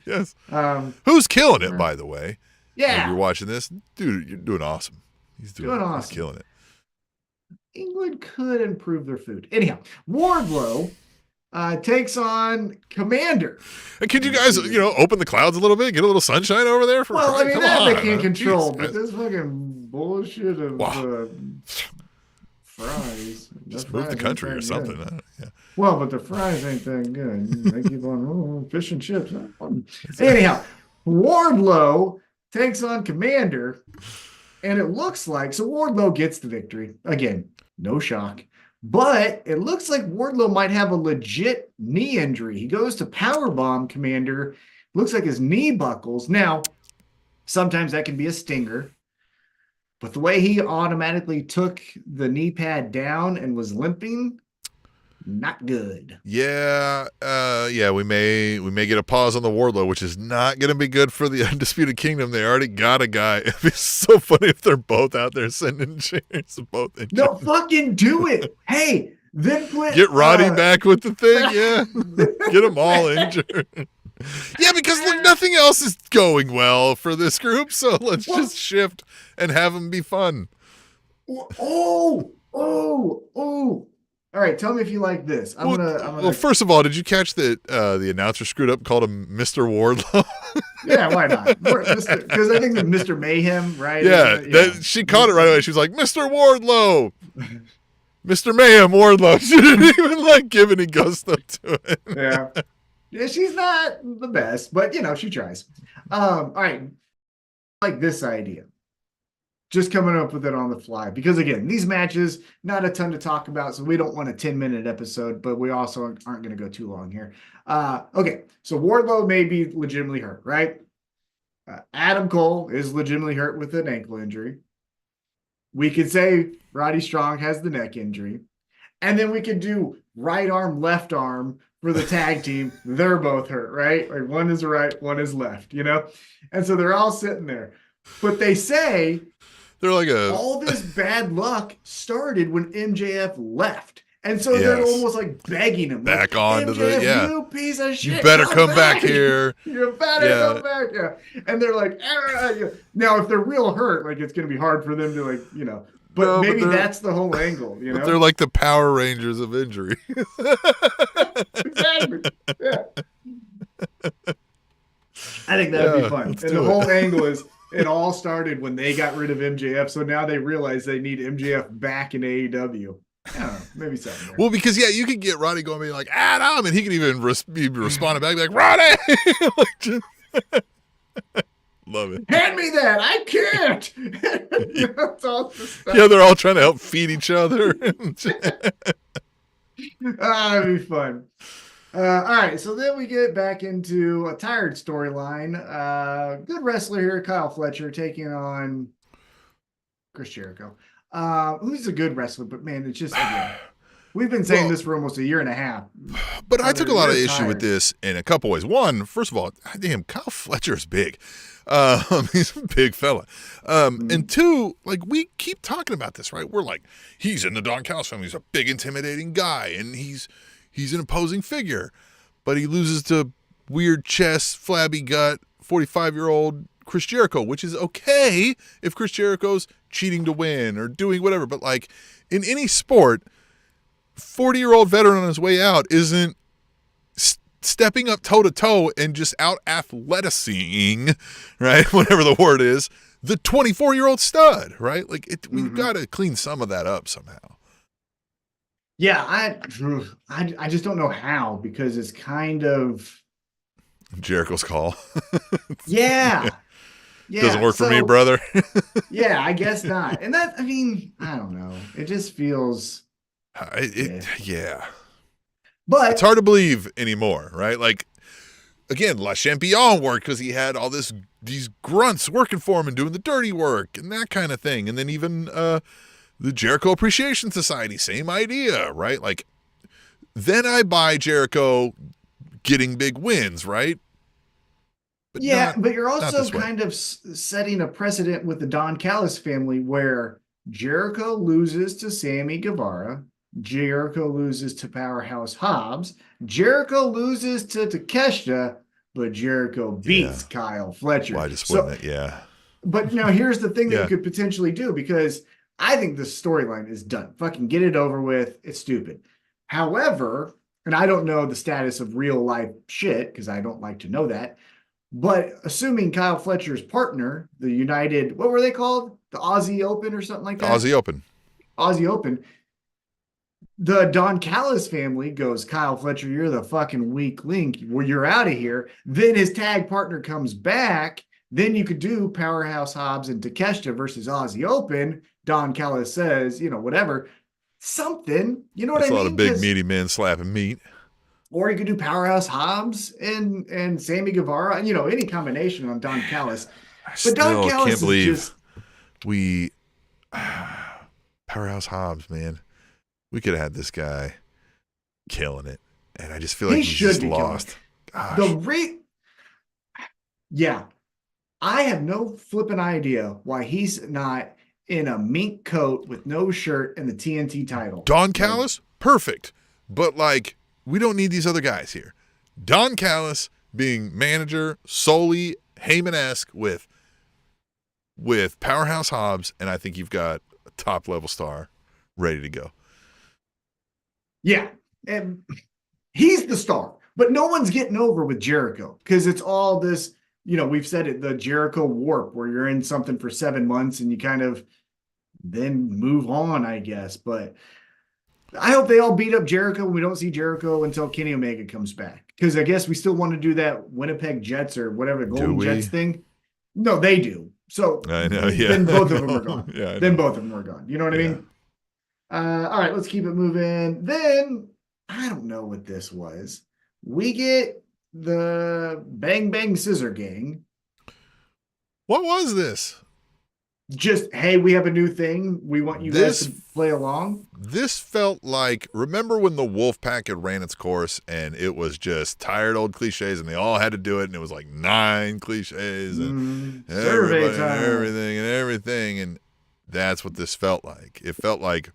Speaker 1: yes. Who's killing it, by the way?
Speaker 2: Yeah,
Speaker 1: if you're watching this, dude, you're doing awesome. He's doing awesome. He's killing it.
Speaker 2: England could improve their food. Anyhow, Wardlow takes on Commander.
Speaker 1: And could you guys, open the clouds a little bit, get a little sunshine over there?
Speaker 2: Well, I mean,
Speaker 1: Come
Speaker 2: that
Speaker 1: on,
Speaker 2: they can't control,
Speaker 1: Jeez,
Speaker 2: but this fucking bullshit of
Speaker 1: wow.
Speaker 2: fries.
Speaker 1: Just move the country or something. Yeah.
Speaker 2: Well, but the fries ain't that good. They keep on fish and chips. Anyhow, Wardlow takes on Commander, and it looks like Wardlow gets the victory. Again, no shock. But it looks like Wardlow might have a legit knee injury. He goes to powerbomb Commander. Looks like his knee buckles. Now, sometimes that can be a stinger. But the way he automatically took the knee pad down and was limping, not good.
Speaker 1: Yeah, we may get a pause on the Wardlow, which is not going to be good for the Undisputed Kingdom. They already got a guy. It'd be so funny if they're both out there sending chairs, both injured.
Speaker 2: No, fucking do it. Hey, then
Speaker 1: get Roddy back with the thing. Yeah, get them all injured. Yeah, because look, nothing else is going well for this group, so let's just shift and have them be fun.
Speaker 2: Oh. All right, tell me if you like this. I'm gonna.
Speaker 1: Well, first of all, did you catch that the announcer screwed up, called him Mr. Wardlow?
Speaker 2: Yeah, why not? Because I think that Mr. Mayhem, right?
Speaker 1: Yeah, she caught it right away. She was like, Mr. Wardlow, Mr. Mayhem Wardlow. She didn't even give any gusto to it.
Speaker 2: Yeah, she's not the best, but she tries. All right, like this idea. Just coming up with it on the fly. Because again, these matches, not a ton to talk about, so we don't want a 10-minute episode, but we also aren't going to go too long here. Okay, so Wardlow may be legitimately hurt, right? Adam Cole is legitimately hurt with an ankle injury. We could say Roddy Strong has the neck injury. And then we could do right arm, left arm for the tag team. They're both hurt, right? Like one is right, one is left, And so they're all sitting there. But they say...
Speaker 1: They're like
Speaker 2: all this bad luck started when MJF left. And so they're almost like begging him.
Speaker 1: Back onto
Speaker 2: MJF, you piece of shit.
Speaker 1: You better come back here.
Speaker 2: You better come back. Yeah. And they're like, now if they're real hurt, it's going to be hard for them to but maybe that's the whole angle,
Speaker 1: But they're like the Power Rangers of injury.
Speaker 2: Exactly. Yeah. I think that would be fun. And the whole angle is, it all started when they got rid of MJF, so now they realize they need MJF back in AEW. I don't know, maybe something there.
Speaker 1: Well, because you could get Roddy going, be like, Adam, and he could even be responding back, like, Roddy, love it.
Speaker 2: Hand me that, I can't.
Speaker 1: Yeah, they're all trying to help feed each other.
Speaker 2: That'd be fun. All right, so then we get back into a tired storyline. Good wrestler here, Kyle Fletcher, taking on Chris Jericho. Who's a good wrestler, but man, it's just we've been saying this for almost a year and a half.
Speaker 1: But I took a lot of issue with this in a couple ways. One, first of all, damn, Kyle Fletcher is big. He's a big fella. And two, we keep talking about this, right? We're like, he's in the Don Callis family. He's a big, intimidating guy, and he's an imposing figure, but he loses to weird chest, flabby gut, 45-year-old Chris Jericho, which is okay if Chris Jericho's cheating to win or doing whatever. But in any sport, 40-year-old veteran on his way out isn't stepping up toe-to-toe and just out-athleticing, right, whatever the word is, the 24-year-old stud, right? We've got to clean some of that up somehow.
Speaker 2: Yeah, I just don't know how, because it's kind of
Speaker 1: Jericho's call.
Speaker 2: Yeah.
Speaker 1: Doesn't work for me, brother.
Speaker 2: Yeah, I guess not. And that, I don't know. It just feels
Speaker 1: yeah.
Speaker 2: But
Speaker 1: it's hard to believe anymore, right? Again, La Champion worked because he had all these grunts working for him and doing the dirty work and that kind of thing. And then even the Jericho Appreciation Society, same idea, right? Then I buy Jericho getting big wins, right?
Speaker 2: But but you're also kind of setting a precedent with the Don Callis family where Jericho loses to Sammy Guevara, Jericho loses to Powerhouse Hobbs, Jericho loses to Takeshita, but Jericho beats Kyle Fletcher.
Speaker 1: Why just wouldn't it?
Speaker 2: But now here's the thing that you could potentially do, because I think the storyline is done. Fucking get it over with. It's stupid. However, and I don't know the status of real life shit because I don't like to know that. But assuming Kyle Fletcher's partner, the United, what were they called? The Aussie Open or something like that?
Speaker 1: Aussie Open.
Speaker 2: Aussie Open. The Don Callis family goes, Kyle Fletcher, you're the fucking weak link. Well, you're out of here. Then his tag partner comes back. Then you could do Powerhouse Hobbs and Takeshita versus Aussie Open. Don Callis says, whatever, something. You know what
Speaker 1: It's
Speaker 2: I
Speaker 1: a lot of
Speaker 2: mean?
Speaker 1: big meaty men slapping meat.
Speaker 2: Or you could do Powerhouse Hobbs and Sammy Guevara, any combination on Don Callis.
Speaker 1: I
Speaker 2: But Don
Speaker 1: still
Speaker 2: Callis
Speaker 1: can't believe
Speaker 2: is just
Speaker 1: we Powerhouse Hobbs, man. We could have had this guy killing it, and I just feel like
Speaker 2: he
Speaker 1: he's
Speaker 2: should
Speaker 1: just
Speaker 2: be
Speaker 1: lost.
Speaker 2: killing.
Speaker 1: Gosh.
Speaker 2: Yeah, I have no flipping idea why he's not in a mink coat with no shirt and the TNT title.
Speaker 1: Don Callis, perfect, but like we don't need these other guys here. Don Callis being manager solely Heyman-esque with Powerhouse Hobbs, and I think you've got a top level star ready to go.
Speaker 2: Yeah, and he's the star, but no one's getting over with Jericho because it's all this, we've said it, the Jericho warp where you're in something for 7 months and you kind of then move on, I guess. But I hope they all beat up Jericho and we don't see Jericho until Kenny Omega comes back. Because I guess we still want to do that Winnipeg Jets or whatever, the Golden Jets thing. No, they do. So
Speaker 1: I know, yeah.
Speaker 2: Then both of them are gone.
Speaker 1: Yeah,
Speaker 2: then both of them are gone. You know what I mean? All right, let's keep it moving. Then I don't know what this was. We get the Bang Bang Scissor Gang.
Speaker 1: What was this?
Speaker 2: Just, hey, we have a new thing. We want you guys to play along.
Speaker 1: This felt like, remember when the Wolfpack had ran its course and it was just tired old cliches and they all had to do it and it was like 9 cliches and everything. And that's what this felt like. It felt like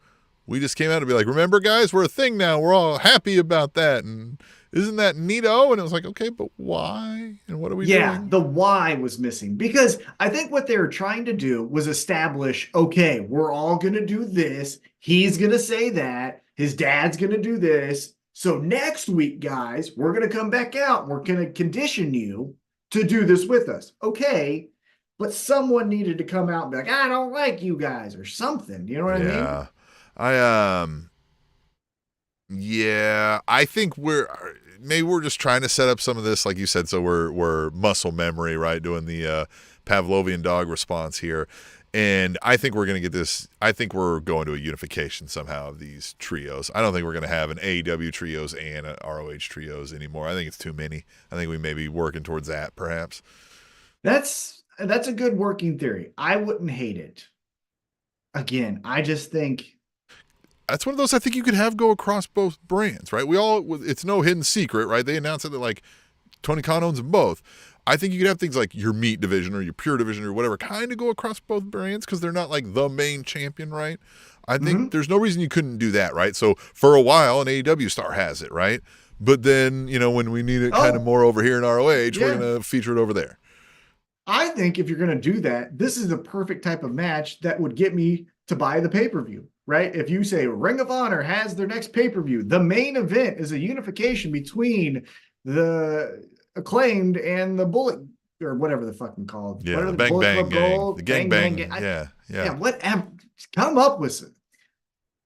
Speaker 1: we just came out to be like, remember guys, we're a thing now. We're all happy about that. And isn't that neato? And it was like, okay, but why? And what are we doing?
Speaker 2: Yeah, the why was missing because I think what they were trying to do was establish, okay, we're all going to do this. He's going to say that. His dad's going to do this. So next week, guys, we're going to come back out and we're going to condition you to do this with us. Okay. But someone needed to come out and be like, I don't like you guys or something. You know what I mean?
Speaker 1: I think we're just trying to set up some of this, like you said, so we're muscle memory, right? Doing the Pavlovian dog response here. And I think we're going to get this. I think we're going to a unification somehow of these trios. I don't think we're going to have an AEW trios and an ROH trios anymore. I think it's too many. I think we may be working towards that, perhaps.
Speaker 2: That's a good working theory. I wouldn't hate it. Again, I just think
Speaker 1: that's one of those I think you could have go across both brands, right? It's no hidden secret, right? They announced it that like Tony Khan owns them both. I think you could have things like your meat division or your pure division or whatever kind of go across both brands because they're not like the main champion, right? I think there's no reason you couldn't do that, right? So for a while, an AEW star has it, right? But then, when we need it kind of more over here in ROH, we're going to feature it over there.
Speaker 2: I think if you're going to do that, this is the perfect type of match that would get me to buy the pay-per-view, right? If you say Ring of Honor has their next pay-per-view, the main event is a unification between the Acclaimed and the Bullet or whatever the fucking called.
Speaker 1: Yeah,
Speaker 2: what
Speaker 1: the Bang Bang Gang.
Speaker 2: Gold?
Speaker 1: The Gang Bang. Yeah.
Speaker 2: Come up with it.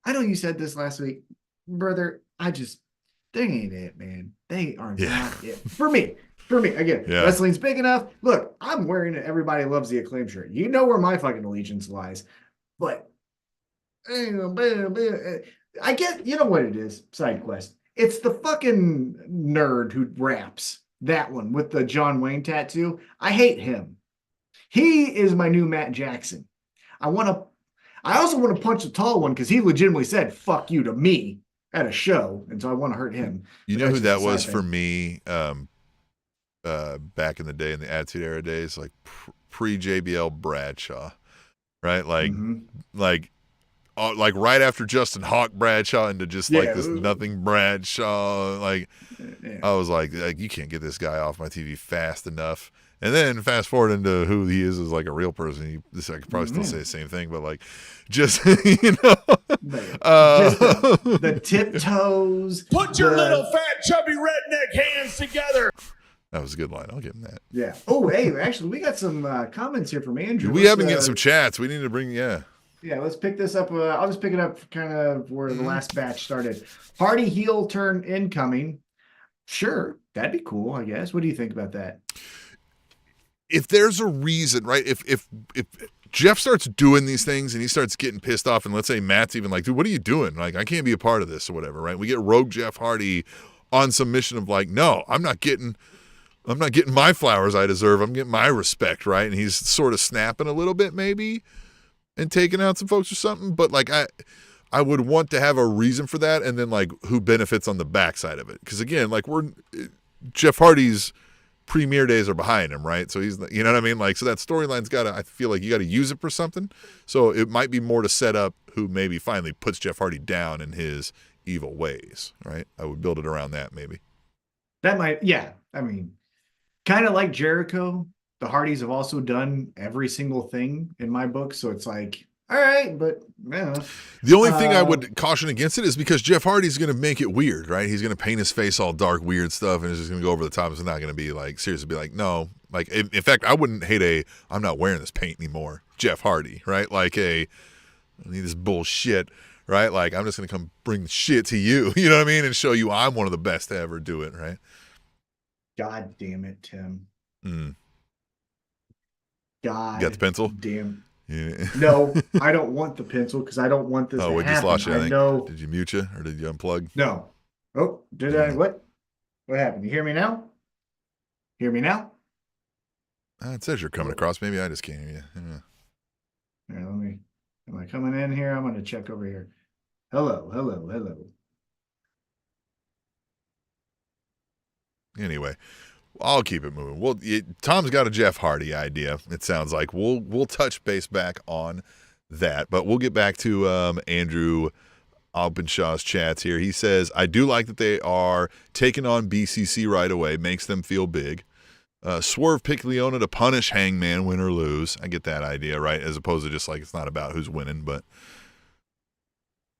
Speaker 2: I know you said this last week, brother. They ain't it, man. They are not it. For me, again, wrestling's big enough. Look, I'm wearing it. Everybody loves the Acclaim shirt. You know where my fucking allegiance lies. But I get, you know what it is, side quest. It's the fucking nerd who raps that one with the John Wayne tattoo. I hate him. He is my new Matt Jackson. I also want to punch the tall one because he legitimately said, fuck you to me at a show. And so I want to hurt him.
Speaker 1: You know who that was for me back in the day, in the Attitude Era days, like pre-JBL Bradshaw, right? Like right after Justin Hawk Bradshaw into just like this nothing Bradshaw. I was like, you can't get this guy off my TV fast enough. And then fast forward into who he is as like a real person. I could probably still say the same thing, but like just
Speaker 2: Just the tiptoes.
Speaker 3: Put your little fat chubby redneck hands together.
Speaker 1: That was a good line. I'll give him that.
Speaker 2: Yeah. Oh, hey, actually, we got some comments here from Andrew.
Speaker 1: We have been getting some chats. We need to bring,
Speaker 2: Yeah, let's pick this up. I'll just pick it up kind of where the last batch started. Hardy heel turn incoming. Sure, that'd be cool, I guess. What do you think about that?
Speaker 1: If there's a reason, right? If Jeff starts doing these things and he starts getting pissed off, and let's say Matt's even like, dude, what are you doing? Like, I can't be a part of this or whatever, right? We get rogue Jeff Hardy on some mission of like, no, I'm not getting my flowers I deserve. I'm getting my respect, right? And he's sort of snapping a little bit maybe and taking out some folks or something. But like I would want to have a reason for that, and then like who benefits on the backside of it. Because again, like Jeff Hardy's premier days are behind him, right? So he's, you know what I mean? Like, so that storyline's I feel like you got to use it for something. So it might be more to set up who maybe finally puts Jeff Hardy down in his evil ways, right? I would build it around that maybe.
Speaker 2: That might, yeah. I mean, kind of like Jericho, the Hardys have also done every single thing in my book. So it's like, all right, but yeah.
Speaker 1: The only thing I would caution against it is because Jeff Hardy's going to make it weird, right? He's going to paint his face all dark, weird stuff, and it's just going to go over the top. It's not going to be like, seriously, be like, no. Like, in fact, I wouldn't hate I'm not wearing this paint anymore, Jeff Hardy, right? Like I need this bullshit, right? Like, I'm just going to come bring shit to you, you know what I mean? And show you I'm one of the best to ever do it, right?
Speaker 2: God damn it, Tim.
Speaker 1: God. You got the pencil?
Speaker 2: Damn.
Speaker 1: Yeah.
Speaker 2: No, I don't want the pencil because I don't want this to
Speaker 1: we
Speaker 2: happen.
Speaker 1: just lost you, I think.
Speaker 2: Know.
Speaker 1: Did you mute you or did you unplug?
Speaker 2: No. Oh, did I? What? What happened? You hear me now? Hear me now?
Speaker 1: It says you're coming across. Maybe I just can't hear you. Yeah.
Speaker 2: Here, am I coming in here? I'm going to check over here. Hello.
Speaker 1: Anyway, I'll keep it moving. Well, Tom's got a Jeff Hardy idea. It sounds like we'll touch base back on that, but we'll get back to Andrew Alpenshaw's chats here. He says, I do like that they are taking on BCC right away. Makes them feel big. Swerve pick Leona to punish Hangman, win or lose. I get that idea, right? As opposed to just like it's not about who's winning, but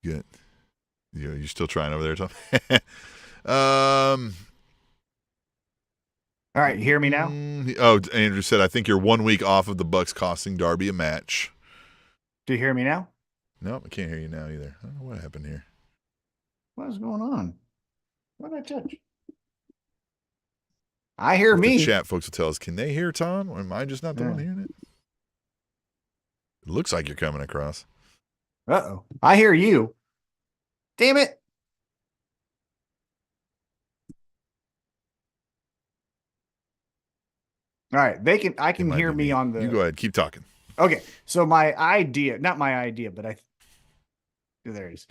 Speaker 1: good. You're still trying over there, Tom.
Speaker 2: All right, you hear me now?
Speaker 1: Andrew said, I think you're 1 week off of the Bucks costing Darby a match.
Speaker 2: Do you hear me now?
Speaker 1: No, I can't hear you now either. I don't know what happened here.
Speaker 2: What is going on? What did I touch? I hear me.
Speaker 1: The chat folks will tell us, can they hear Tom? Or am I just not the one hearing it? It looks like you're coming across.
Speaker 2: Uh-oh. I hear you. Damn it. All right, I can hear me on the.
Speaker 1: You go ahead, keep talking.
Speaker 2: Okay, so my idea, not my idea, but there it is.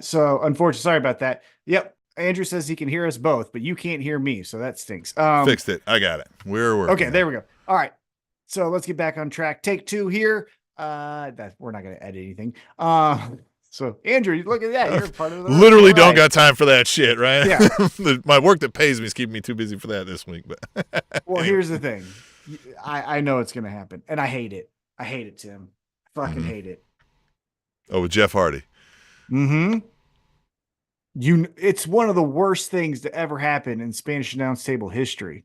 Speaker 2: So unfortunately, sorry about that. Yep, Andrew says he can hear us both, but you can't hear me, so that stinks.
Speaker 1: Fixed it. I got it. We're working.
Speaker 2: Okay, there we go. All right, so let's get back on track. Take 2 here. We're not going to edit anything. So Andrew, look at that. You're part of the
Speaker 1: literally don't got time for that shit, right?
Speaker 2: Yeah.
Speaker 1: My work that pays me is keeping me too busy for that this week. But
Speaker 2: well, here's the thing. I know it's gonna happen, and I hate it. I hate it, Tim. I fucking hate it.
Speaker 1: Oh, with Jeff Hardy.
Speaker 2: It's one of the worst things to ever happen in Spanish announce table history.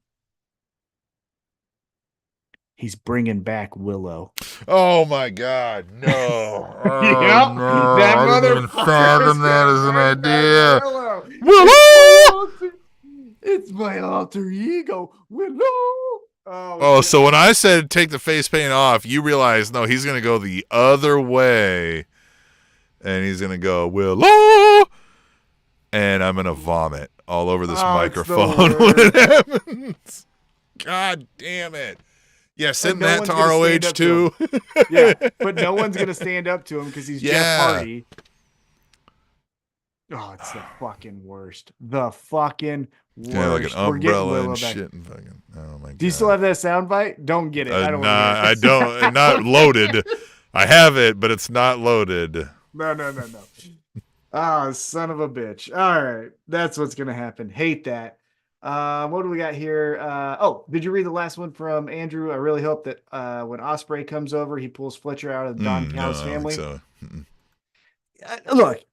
Speaker 2: He's bringing back Willow.
Speaker 1: Oh my God, no!
Speaker 2: Yep,
Speaker 1: no,
Speaker 2: that
Speaker 1: I didn't even
Speaker 2: motherfucker
Speaker 1: fathom that as an idea.
Speaker 2: Willow! It's my alter ego, Willow.
Speaker 1: Oh, so when I said take the face paint off, you realize no, he's gonna go the other way, and he's gonna go Willow, and I'm gonna vomit all over this microphone when it happens. God damn it! Yeah, send that to ROH too.
Speaker 2: Yeah, but no one's gonna stand up to him because he's Jeff Hardy. Oh, it's the fucking worst. The fucking worst.
Speaker 1: Yeah, like an umbrella and shit. And fucking, oh my God.
Speaker 2: Do you still have that soundbite? Don't get it. I don't.
Speaker 1: I don't. Not loaded. I have it, but it's not loaded.
Speaker 2: No. Oh, son of a bitch. All right, that's what's gonna happen. Hate that. What do we got here? Did you read the last one from Andrew? I really hope that when Osprey comes over, he pulls Fletcher out of Don
Speaker 1: No,
Speaker 2: Callis
Speaker 1: I don't think
Speaker 2: family.
Speaker 1: so.
Speaker 2: Look,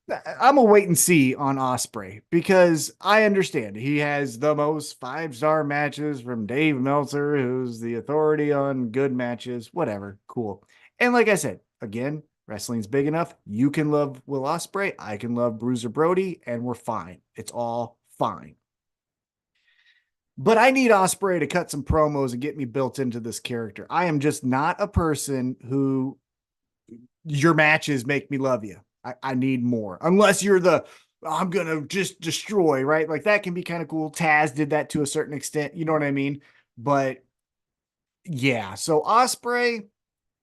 Speaker 2: I'm gonna wait and see on Osprey because I understand he has the most 5-star matches from Dave Meltzer, who's the authority on good matches. Whatever, cool. And like I said, again, wrestling's big enough. You can love Will Ospreay, I can love Bruiser Brody, and we're fine. It's all fine. But I need Osprey to cut some promos and get me built into this character. I am just not a person who your matches make me love you. I need more. Unless you're I'm going to just destroy, right? Like that can be kind of cool. Taz did that to a certain extent. You know what I mean? But yeah, so Osprey,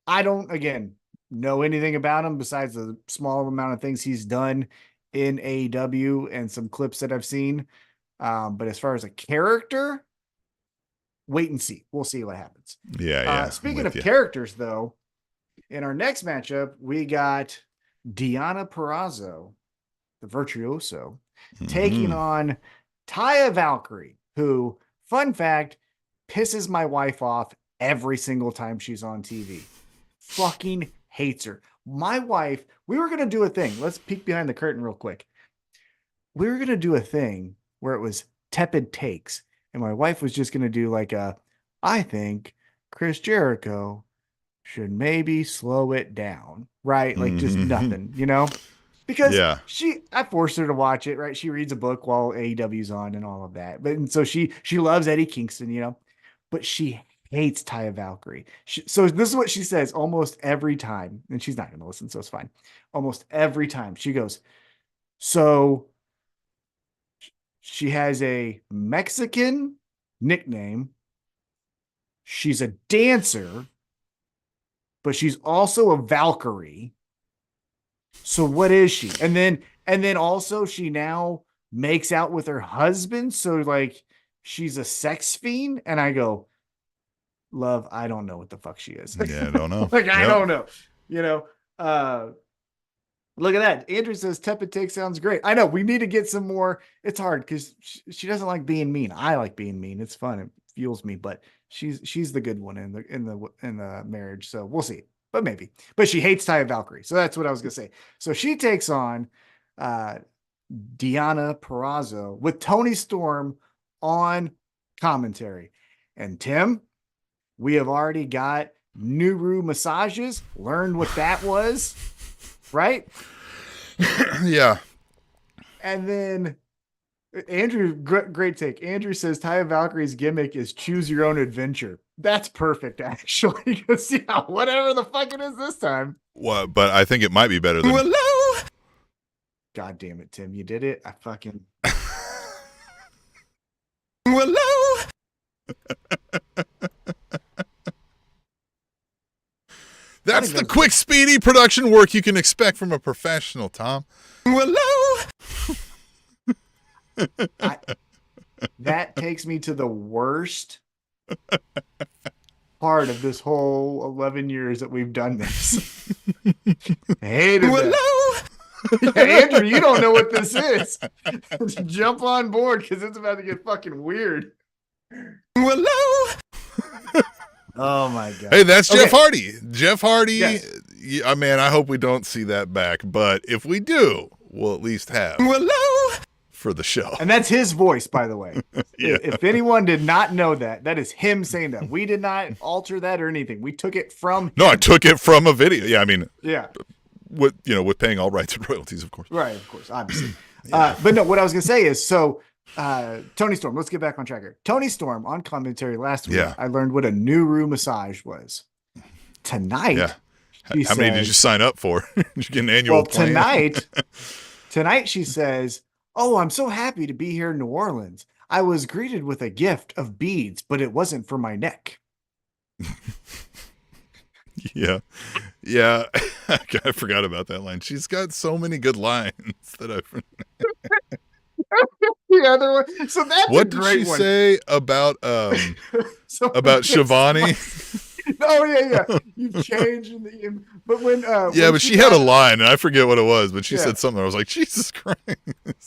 Speaker 2: I don't, again, know anything about him besides the small amount of things he's done in AEW and some clips that I've seen. But as far as a character, wait and see. We'll see what happens.
Speaker 1: Yeah.
Speaker 2: Speaking of characters, though, in our next matchup, we got Deonna Purrazzo, the Virtuoso, taking on Taya Valkyrie, who, fun fact, pisses my wife off every single time she's on TV. Fucking hates her. My wife, we were going to do a thing. Let's peek behind the curtain real quick. We were going to do a thing where it was tepid takes. And my wife was just going to do like I think Chris Jericho should maybe slow it down, right? Like just nothing, because I forced her to watch it, right? She reads a book while AEW's on and all of that. And so she loves Eddie Kingston, but she hates Taya Valkyrie. So this is what she says almost every time. And she's not going to listen, so it's fine. Almost every time she goes, so she has a Mexican nickname. She's a dancer, but she's also a Valkyrie. So what is she? And then also she now makes out with her husband. So like she's a sex fiend. And I go, love, I don't know what the fuck she is.
Speaker 1: Yeah, I don't know.
Speaker 2: I don't know. Look at that. Andrew says tepid take sounds great. I know we need to get some more. It's hard because she doesn't like being mean. I like being mean. It's fun. It fuels me, but she's the good one in the marriage. So we'll see, but maybe, but she hates Taya Valkyrie. So that's what I was going to say. So she takes on Deonna Purrazzo with Tony Storm on commentary. And Tim, we have already got Nuru massages, learned what that was. Right?
Speaker 1: Yeah.
Speaker 2: And then Andrew, great take. Andrew says Taya Valkyrie's gimmick is choose your own adventure. That's perfect, actually. Because whatever the fuck it is this time.
Speaker 1: Well, but I think it might be better than.
Speaker 2: Hello? God damn it, Tim. You did it. I fucking.
Speaker 3: Hello?
Speaker 1: That's the quick, speedy production work you can expect from a professional, Tom.
Speaker 3: Hello?
Speaker 2: That takes me to the worst part of this whole 11 years that we've done this. I hated that. Yeah, Andrew, you don't know what this is. Jump on board because it's about to get fucking weird.
Speaker 3: Hello?
Speaker 2: Oh my god!
Speaker 1: Hey, that's Jeff Hardy. Jeff Hardy.
Speaker 2: Yes.
Speaker 1: Man, I hope we don't see that back, but if we do, we'll at least have
Speaker 3: Hello?
Speaker 1: For the show.
Speaker 2: And that's his voice, by the way.
Speaker 1: Yeah.
Speaker 2: If anyone did not know that is him saying that. We did not alter that or anything. We took it from.
Speaker 1: No, I took it from a video. Yeah, I mean.
Speaker 2: Yeah.
Speaker 1: With paying all rights and royalties, of course.
Speaker 2: Right, of course, obviously. But no, what I was gonna say is Tony Storm, let's get back on track here. Tony Storm on commentary last week, I learned what a Nuru massage was. Tonight,
Speaker 1: how many did you sign up for? Did you get an annual plan?
Speaker 2: Tonight she says, oh, I'm so happy to be here in New Orleans. I was greeted with a gift of beads, but it wasn't for my neck.
Speaker 1: Yeah. I forgot about that line. She's got so many good lines that I've.
Speaker 2: The other one. So that's
Speaker 1: what
Speaker 2: a great
Speaker 1: did she
Speaker 2: one.
Speaker 1: say about about Shivani?
Speaker 2: Oh yeah. You've changed but when
Speaker 1: Yeah,
Speaker 2: when
Speaker 1: but she had a
Speaker 2: got,
Speaker 1: line, and I forget what it was, but she
Speaker 2: yeah.
Speaker 1: said something. I was like, Jesus Christ.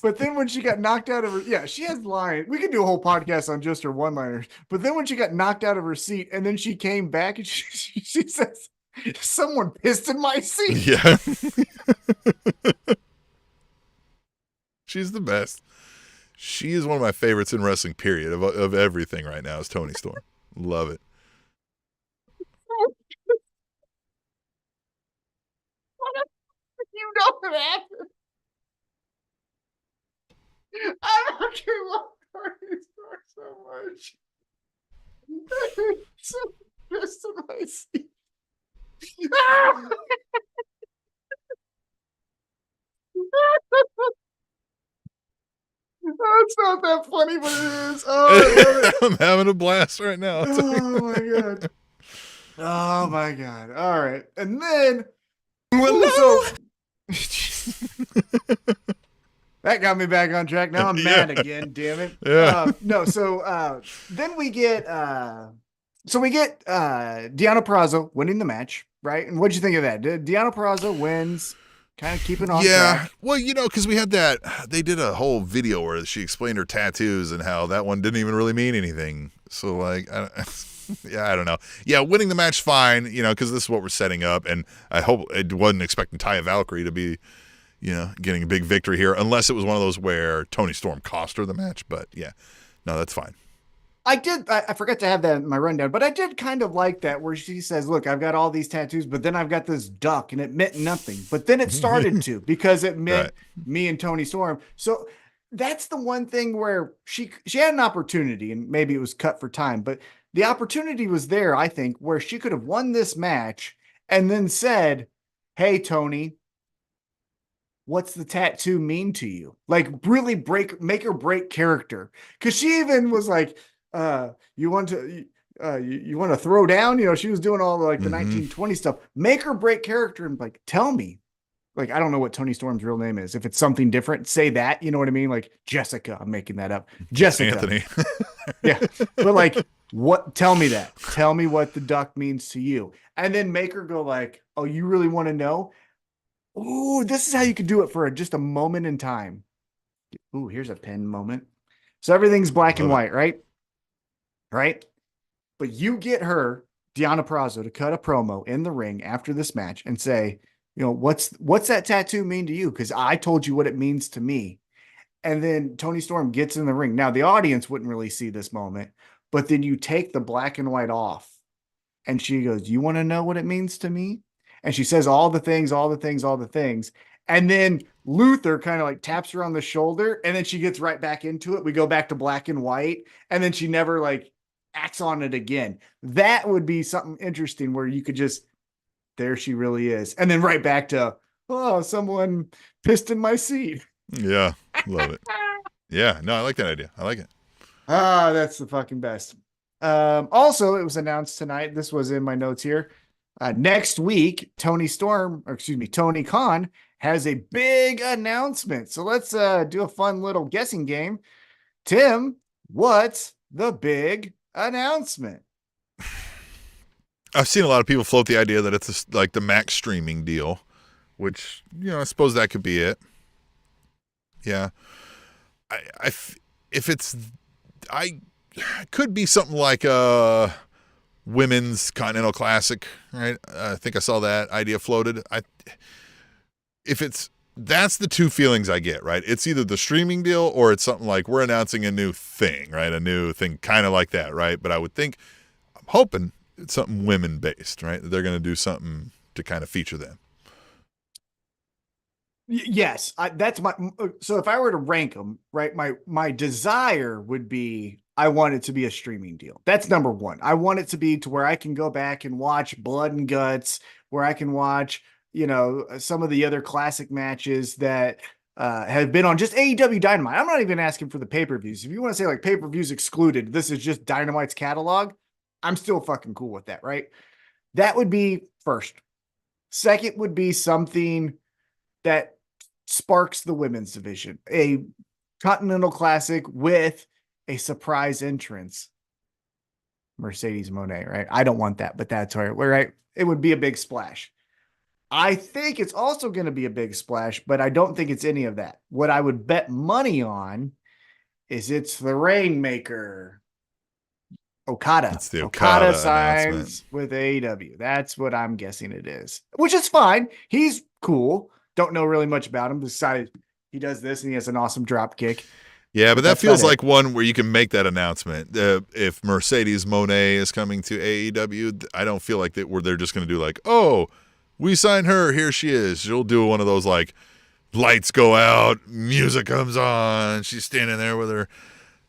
Speaker 2: But then when she got knocked out of her, yeah, she has lines. We could do a whole podcast on just her one-liners. But then when she got knocked out of her seat, and then she came back and she says, "Someone pissed in my seat."
Speaker 1: Yeah. She's the best. She is one of my favorites in wrestling, period, of everything right now is Toni Storm. Love it.
Speaker 2: You know what happened. I don't care what Toni Storm so much. So pissed in my seat. Oh, it's not that funny, but it is. Oh, I love it.
Speaker 1: I'm having a blast right now.
Speaker 2: Oh my god. Oh my god. All right. And then that got me back on track. Now I'm mad again, damn it.
Speaker 1: Yeah.
Speaker 2: No, so then we get Deonna Purrazzo winning the match, right? And what'd you think of that? Deonna Purrazzo wins, kind of keeping on track.
Speaker 1: Well, because we had that, they did a whole video where she explained her tattoos and how that one didn't even really mean anything. So, like, I don't know. Yeah, winning the match, fine, because this is what we're setting up. And I hope it wasn't expecting Taya Valkyrie to be, getting a big victory here, unless it was one of those where Toni Storm cost her the match. But yeah, no, that's fine.
Speaker 2: I forgot to have that in my rundown, but I did kind of like that where she says, look, I've got all these tattoos, but then I've got this duck and it meant nothing. But then it started to, because it meant me and Toni Storm. So that's the one thing where she had an opportunity, and maybe it was cut for time, but the opportunity was there, I think, where she could have won this match and then said, hey, Toni, what's the tattoo mean to you? Like, really make or break character. Cause she even was like, you want to throw down, she was doing all the 1920 stuff, make or break character, and like, tell me, like, I don't know what Toni Storm's real name is. If it's something different, say that, you know what I mean? Like Jessica, I'm making that up. Jessica.
Speaker 1: Anthony.
Speaker 2: Yeah. But like, tell me that. Tell me what the duck means to you. And then make her go like, oh, you really want to know? Ooh, this is how you could do it for just a moment in time. Ooh, here's a pen moment. So everything's black and white, right? Right? But you get her, Deonna Purrazzo, to cut a promo in the ring after this match and say, what's that tattoo mean to you? Because I told you what it means to me. And then Toni Storm gets in the ring. Now, the audience wouldn't really see this moment, but then you take the black and white off. And she goes, you want to know what it means to me? And she says all the things. And then Luther kind of like taps her on the shoulder, and then she gets right back into it. We go back to black and white, and then she never like acts on it again. That would be something interesting where you could just, there she really is. And then right back to, oh, someone pissed in my seat.
Speaker 1: Yeah, love it. Yeah, no, I like that idea. I like it.
Speaker 2: Ah, that's the fucking best. Also, it was announced tonight, this was in my notes here, next week, Toni Khan has a big announcement. So let's do a fun little guessing game. Tim, what's the big announcement?
Speaker 1: I've seen a lot of people float the idea that it's like the max streaming deal, which, I suppose that could be it. Yeah. I could be something like a women's Continental Classic, right? I think I saw that idea floated. That's the two feelings I get, right? It's either the streaming deal or it's something like we're announcing a new thing, right? A new thing kind of like that, right? But I'm hoping it's something women based, right? They're going to do something to kind of feature them.
Speaker 2: Yes, that's my. So if I were to rank them, right, my desire would be I want it to be a streaming deal. That's number one. I want it to be to where I can go back and watch Blood and Guts, where I can watch, some of the other classic matches that have been on just AEW Dynamite. I'm not even asking for the pay-per-views. If you want to say like pay-per-views excluded, this is just Dynamite's catalog, I'm still fucking cool with that, right? That would be first. Second would be something that sparks the women's division, a Continental Classic with a surprise entrance. Mercedes Monet, right? I don't want that, but that's right. It would be a big splash. I think it's also going to be a big splash, but I don't think it's any of that. What I would bet money on is it's the Rainmaker. Okada.
Speaker 1: It's the
Speaker 2: Okada
Speaker 1: Okada
Speaker 2: signs
Speaker 1: announcement.
Speaker 2: with AEW. That's what I'm guessing it is, which is fine. He's cool. Don't know really much about him besides he does this and he has an awesome drop kick.
Speaker 1: Yeah, but that
Speaker 2: That's
Speaker 1: feels
Speaker 2: about
Speaker 1: like one where you can make that announcement. If Mercedes Monet is coming to AEW, I don't feel like they're just going to do like, oh, we signed her, here she is. She'll do one of those like lights go out, music comes on, she's standing there with her,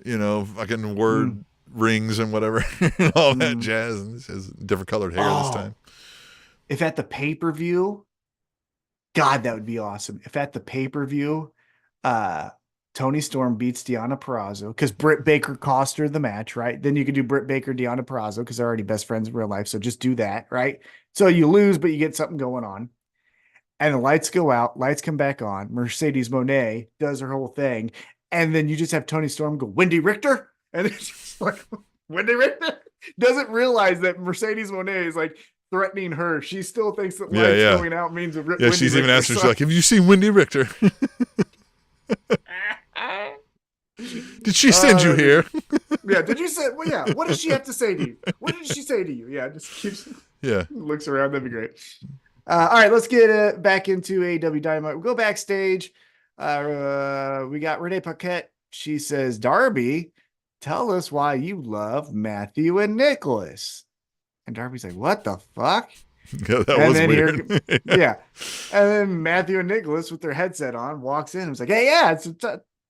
Speaker 1: fucking word rings and whatever, and all that jazz, and she has different colored hair this time.
Speaker 2: If at the pay-per-view, God, that would be awesome. If at the pay-per-view, Tony Storm beats Deonna Purrazzo because Britt Baker cost her the match, right? Then you could do Britt Baker, Deonna Purrazzo because they're already best friends in real life. So just do that, right? So you lose, but you get something going on. And the lights go out, lights come back on. Mercedes Monet does her whole thing. And then you just have Tony Storm go, Wendy Richter? And it's just like, Wendy Richter doesn't realize that Mercedes Monet is like threatening her. She still thinks that lights going out means a
Speaker 1: Wendy she's Richter even asked her, she's like, have you seen Wendy Richter? Did she send you here?
Speaker 2: Yeah, did you say, well, yeah, what does she have to say to you? What did she say to you? Yeah, just keeps looks around. That'd be great. All right, let's get back into AEW Dynamite. We'll go backstage. We got Renee Paquette. She says, Darby, tell us why you love Matthew and Nicholas. And Darby's like, what the fuck?
Speaker 1: Yeah, that was weird.
Speaker 2: And then Matthew and Nicholas with their headset on walks in and was like, hey, yeah,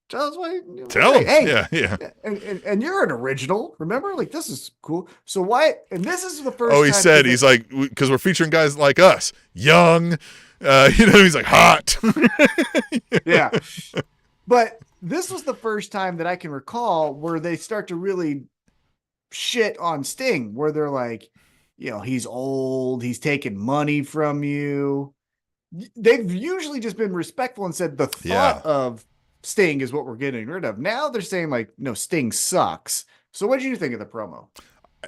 Speaker 2: tell us why.
Speaker 1: Tell him.
Speaker 2: Hey,
Speaker 1: yeah.
Speaker 2: And you're an original, remember? Like, this is cool. So why? And this is the first.
Speaker 1: Oh, he said he's like, because we're featuring guys like us, young. He's like hot.
Speaker 2: Yeah, but this was the first time that I can recall where they start to really shit on Sting, where they're like, he's old, he's taking money from you. They've usually just been respectful and said the thought of Sting is what we're getting rid of. Now they're saying like, no, Sting sucks. So what did you think of the promo?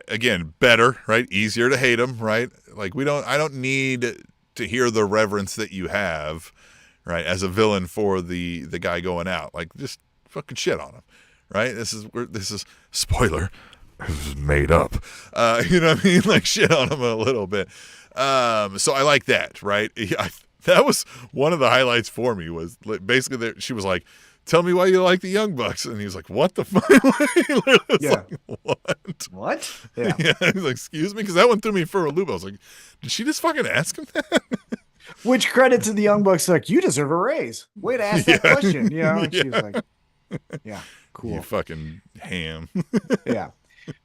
Speaker 1: Again, better, right? Easier to hate him, right? Like I don't need to hear the reverence that you have, right? As a villain for the guy going out, like just fucking shit on him, right? This is spoiler. This is made up. You know what I mean? Like shit on him a little bit. So I like that, right? That was one of the highlights for me was basically she was like, tell me why you like the Young Bucks. And he was like, what the fuck? Like,
Speaker 2: what? Yeah.
Speaker 1: He's like, excuse me? Because that went through me for a loop. I was like, did she just fucking ask him that?
Speaker 2: Which credit to the Young Bucks, like, you deserve a raise. Way to ask that question. And she was like, yeah, cool.
Speaker 1: You fucking ham.
Speaker 2: Yeah.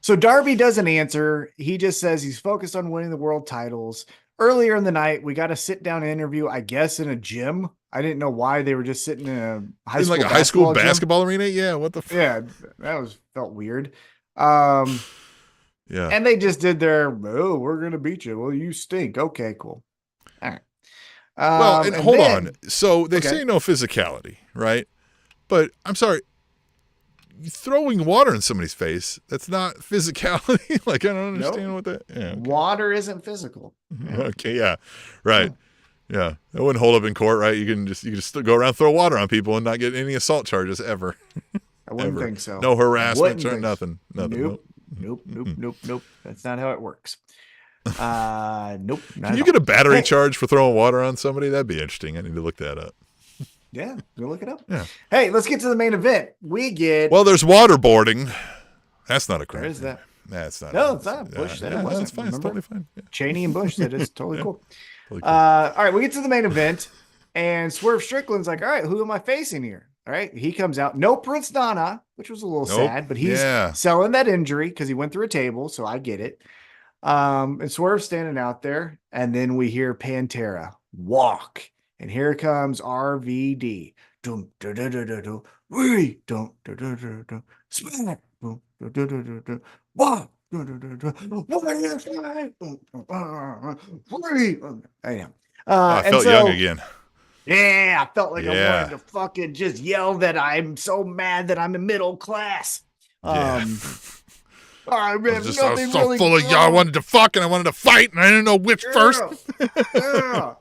Speaker 2: So Darby doesn't answer. He just says he's focused on winning the world titles. Earlier in the night, we got a sit-down interview, I guess, in a gym. I didn't know why they were just sitting in a high school
Speaker 1: basketball arena. Yeah, what the fuck?
Speaker 2: Yeah, that felt weird. Yeah, and they just did their, we're gonna beat you. Well, you stink. Okay, cool. All right.
Speaker 1: Well, and hold on. So they say no physicality, right? But I'm sorry. Throwing water in somebody's face, that's not physicality. Like, I don't understand what that. Yeah, okay.
Speaker 2: Water isn't physical.
Speaker 1: Yeah. Okay, yeah. Right. Yeah. That wouldn't hold up in court, right? You can just go around throw water on people and not get any assault charges ever.
Speaker 2: I wouldn't think so.
Speaker 1: No harassment or nothing.
Speaker 2: Nope. That's not how it works. Nope.
Speaker 1: Can you get a battery charge for throwing water on somebody? That'd be interesting. I need to look that up.
Speaker 2: Yeah, go look it up.
Speaker 1: Yeah.
Speaker 2: Hey, let's get to the main event.
Speaker 1: Well, there's waterboarding. That's not a crime.
Speaker 2: Where is that?
Speaker 1: That's not.
Speaker 2: No, it's not. Bush said it wasn't.
Speaker 1: That's fine. It's totally fine. Yeah.
Speaker 2: Cheney and Bush said it's totally cool.
Speaker 1: Totally cool.
Speaker 2: All right, we get to the main event, and Swerve Strickland's like, all right, who am I facing here? All right, he comes out. No Prince Nana, which was a little sad, but he's selling that injury because he went through a table, so I get it. And Swerve's standing out there, and then we hear Pantera walk. And here comes RVD. Dum, da, da, da, da, da. Wee, dum, da, da, da, da. Smack. Dum, da, da, da, da, da. Wah. Da, da, da, da. I am.
Speaker 1: I felt young again.
Speaker 2: Yeah, I felt like I wanted to fucking just yell that I'm so mad that I'm in middle class. I
Speaker 1: I was so full of y'all. I wanted to fuck and I wanted to fight and I didn't know which first.
Speaker 2: Yeah.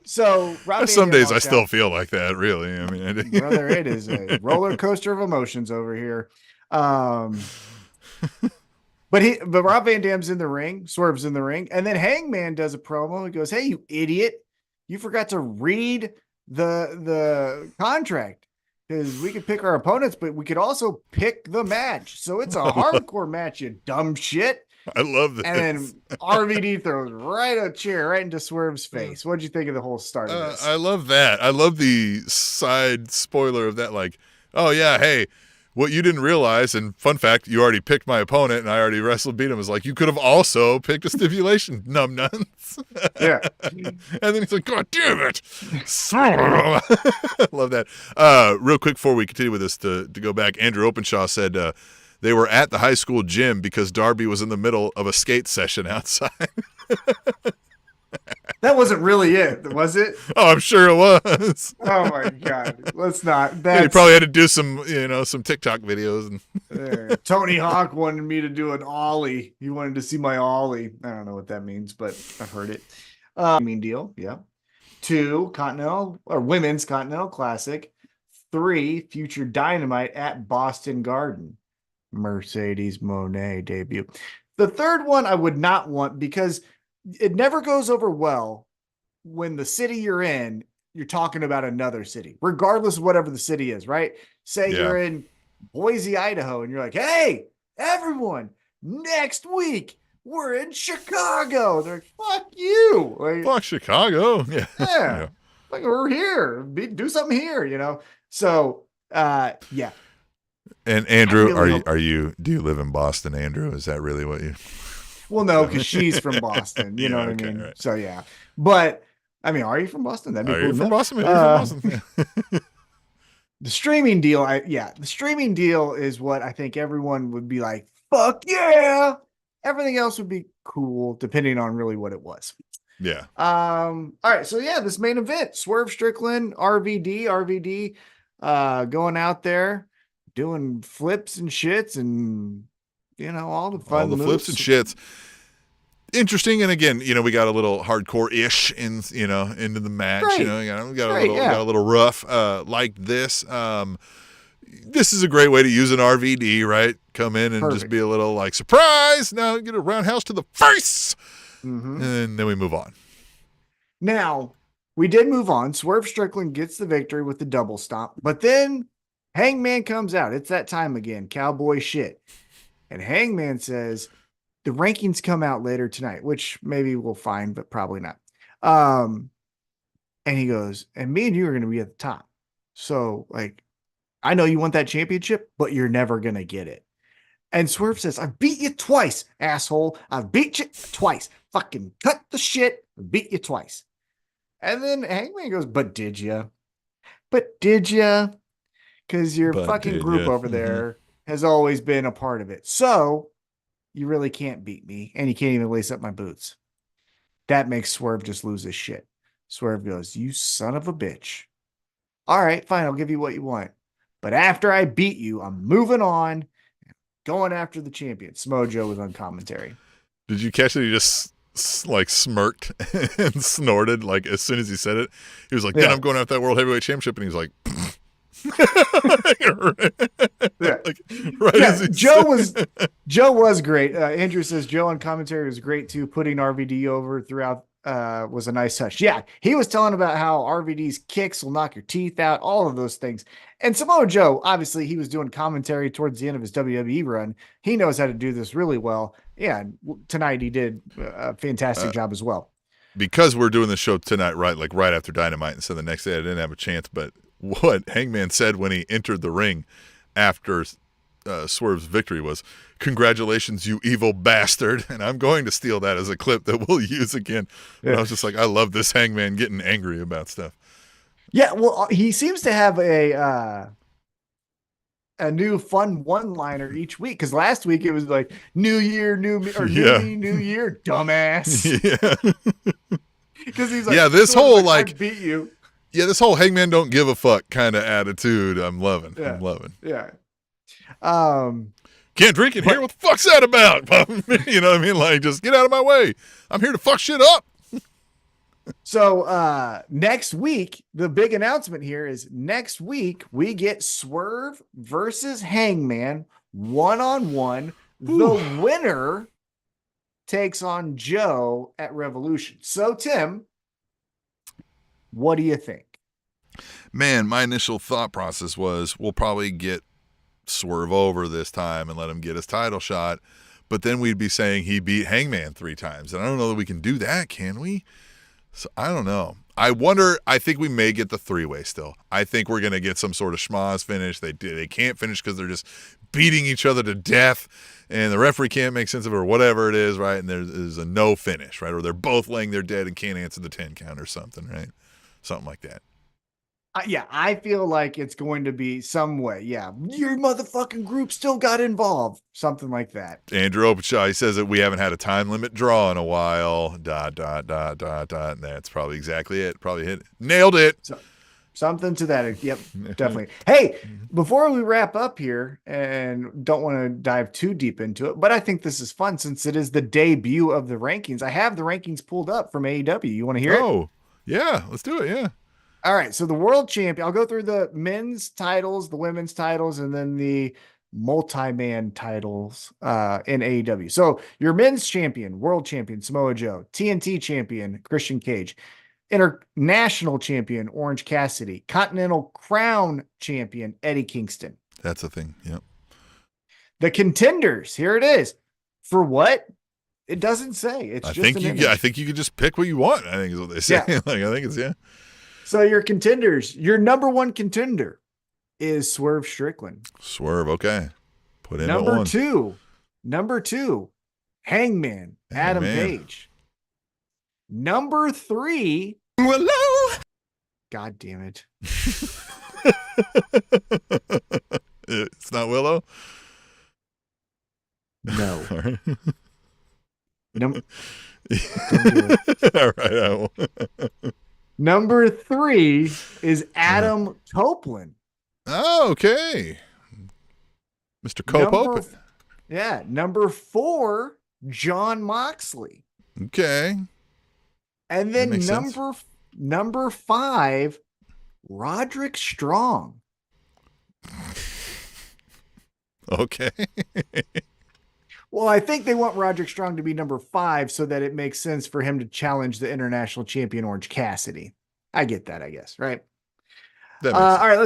Speaker 2: So Rob Van
Speaker 1: Some
Speaker 2: Dam
Speaker 1: days I
Speaker 2: walks
Speaker 1: still
Speaker 2: out.
Speaker 1: feel like that, really. I mean,
Speaker 2: Brother, it is a roller coaster of emotions over here. But Rob Van Dam's in the ring, Swerve's in the ring, and then Hangman does a promo. He goes, "Hey, you idiot! You forgot to read the contract because we could pick our opponents, but we could also pick the match. So it's a hardcore match, you dumb shit."
Speaker 1: I love this.
Speaker 2: And then RVD throws a chair right into Swerve's face. What'd you think of the whole start of this?
Speaker 1: I love that. I love the side spoiler of that. Like, oh yeah, hey, what you didn't realize, and fun fact, you already picked my opponent and I already wrestled beat him. Is like, you could have also picked a stipulation, numbnuts.
Speaker 2: Yeah.
Speaker 1: And then he's like, God damn it. Love that. Real quick before we continue with this, to go back, Andrew Openshaw said they were at the high school gym because Darby was in the middle of a skate session outside.
Speaker 2: That wasn't really it, was it?
Speaker 1: Oh, I'm sure it was.
Speaker 2: Oh my God. Let's not.
Speaker 1: Yeah, he probably had to do some TikTok videos. And
Speaker 2: Tony Hawk wanted me to do an ollie. He wanted to see my ollie. I don't know what that means, but I've heard it. Mean deal. Yeah. 2, Continental or Women's Continental Classic. 3, Future Dynamite at Boston Garden. Mercedes Moné debut. The third one I would not want because it never goes over well when the city you're in, you're talking about another city, regardless of whatever the city is, right? Say you're in Boise, Idaho, and you're like, hey, everyone, next week we're in Chicago. They're like, fuck you. Like,
Speaker 1: fuck Chicago. Yeah.
Speaker 2: Yeah. Like, we're here. Do something here, So, yeah.
Speaker 1: And Andrew, do you live in Boston, Andrew? Is that really what you?
Speaker 2: Well, no, because she's from Boston. You know what I mean? Right. So, yeah. But, I mean, are you from Boston? That'd be cool.
Speaker 1: Are you from Boston? Maybe you're from Boston.
Speaker 2: The streaming deal, the streaming deal is what I think everyone would be like, fuck yeah. Everything else would be cool, depending on really what it was.
Speaker 1: Yeah.
Speaker 2: All right. So, yeah, this main event, Swerve Strickland, RVD, going out there, doing flips and shits and all the fun moves.
Speaker 1: Flips and shits. Interesting, and again, we got a little hardcore-ish into the match.
Speaker 2: Right.
Speaker 1: We got a little rough like this. This is a great way to use an RVD, right? Come in and just be a little like surprise. Now get a roundhouse to the face, and then we move on.
Speaker 2: Now we did move on. Swerve Strickland gets the victory with the double stomp, but then Hangman comes out. It's that time again, cowboy shit. And Hangman says, the rankings come out later tonight, which maybe we'll find, but probably not. And he goes, and me and you are going to be at the top. So, like, I know you want that championship, but you're never going to get it. And Swerve says, I beat you twice, asshole. I've beat you twice. Fucking cut the shit. I beat you twice. And then Hangman goes, but did you? But did you? Because your fucking group over there has always been a part of it. So you really can't beat me. And you can't even lace up my boots. That makes Swerve just lose his shit. Swerve goes, you son of a bitch. All right, fine. I'll give you what you want. But after I beat you, I'm moving on, going after the champion. Samoa Joe was on commentary.
Speaker 1: Did you catch that he just like smirked and snorted like as soon as he said it? He was like, then I'm going after that World Heavyweight Championship. And he was like,
Speaker 2: Joe was great. Andrew says Joe on commentary was great too. Putting RVD over throughout was a nice touch. Yeah, he was telling about how RVD's kicks will knock your teeth out, all of those things. And Samoa Joe, obviously, he was doing commentary towards the end of his WWE run. He knows how to do this really well. Yeah, tonight he did a fantastic job as well.
Speaker 1: Because we're doing the show tonight, right after Dynamite, and so the next day I didn't have a chance, but what Hangman said when he entered the ring after Swerve's victory was, congratulations, you evil bastard. And I'm going to steal that as a clip that we'll use again. Yeah. I was just like, I love this Hangman getting angry about stuff.
Speaker 2: Yeah, well, he seems to have a new fun one-liner each week. Because last week it was like, new year, new me, or new year, dumbass.
Speaker 1: Yeah.
Speaker 2: Because he's like,
Speaker 1: this whole
Speaker 2: I beat you.
Speaker 1: Yeah, this whole Hangman don't give a fuck kind of attitude, I'm loving.
Speaker 2: Yeah.
Speaker 1: I'm loving.
Speaker 2: Yeah.
Speaker 1: Can't drink in here. What the fuck's that about? You know what I mean? Like, just get out of my way. I'm here to fuck shit up.
Speaker 2: So next week, the big announcement here is next week we get Swerve versus Hangman 1-on-1. The winner takes on Joe at Revolution. So Tim, what do you think?
Speaker 1: Man, my initial thought process was we'll probably get Swerve over this time and let him get his title shot. But then we'd be saying he beat Hangman 3 times. And I don't know that we can do that, can we? So I don't know. I wonder, I think we may get the 3-way still. I think we're going to get some sort of schmoz finish. They can't finish because they're just beating each other to death and the referee can't make sense of it or whatever it is, right? And there's a no finish, right? Or they're both laying there dead and can't answer the 10 count or something, right? Something like that.
Speaker 2: Yeah, I feel like it's going to be some way. Yeah, your motherfucking group still got involved. Something like that.
Speaker 1: Andrew Openshaw, he says that we haven't had a time limit draw in a while. ... And that's probably exactly it. Probably hit. Nailed it.
Speaker 2: So, something to that. Yep, definitely. Hey, before we wrap up here, and don't want to dive too deep into it, but I think this is fun since it is the debut of the rankings. I have the rankings pulled up from AEW. You want to hear it?
Speaker 1: Oh, yeah. Let's do it. Yeah.
Speaker 2: All right, so the world champion, I'll go through the men's titles, the women's titles, and then the multi-man titles in AEW. So your men's champion, world champion, Samoa Joe, TNT champion, Christian Cage, international champion, Orange Cassidy, Continental Crown champion, Eddie Kingston.
Speaker 1: That's a thing, yep.
Speaker 2: The contenders, here it is. For what? It doesn't say. It's just an image.
Speaker 1: I think you could just pick what you want, I think is what they say. Yeah. Like, I think it's, yeah.
Speaker 2: So your contenders, your number one contender is Swerve Strickland.
Speaker 1: Swerve, okay. Put in
Speaker 2: number
Speaker 1: one.
Speaker 2: Number two, Hangman, Adam Page. Number 3,
Speaker 3: Willow.
Speaker 2: God damn it.
Speaker 1: It's not Willow?
Speaker 2: No.
Speaker 1: All right.
Speaker 2: Don't do it.
Speaker 1: All right. I will.
Speaker 2: Number 3 is Adam Copeland.
Speaker 1: Oh, okay. Mr. Cope Open.
Speaker 2: Yeah. Number 4, John Moxley.
Speaker 1: Okay.
Speaker 2: And then number 5, Roderick Strong.
Speaker 1: Okay.
Speaker 2: Well, I think they want Roderick Strong to be number 5 so that it makes sense for him to challenge the international champion Orange Cassidy. I get that, I guess, right?
Speaker 1: That makes sense.
Speaker 2: All right,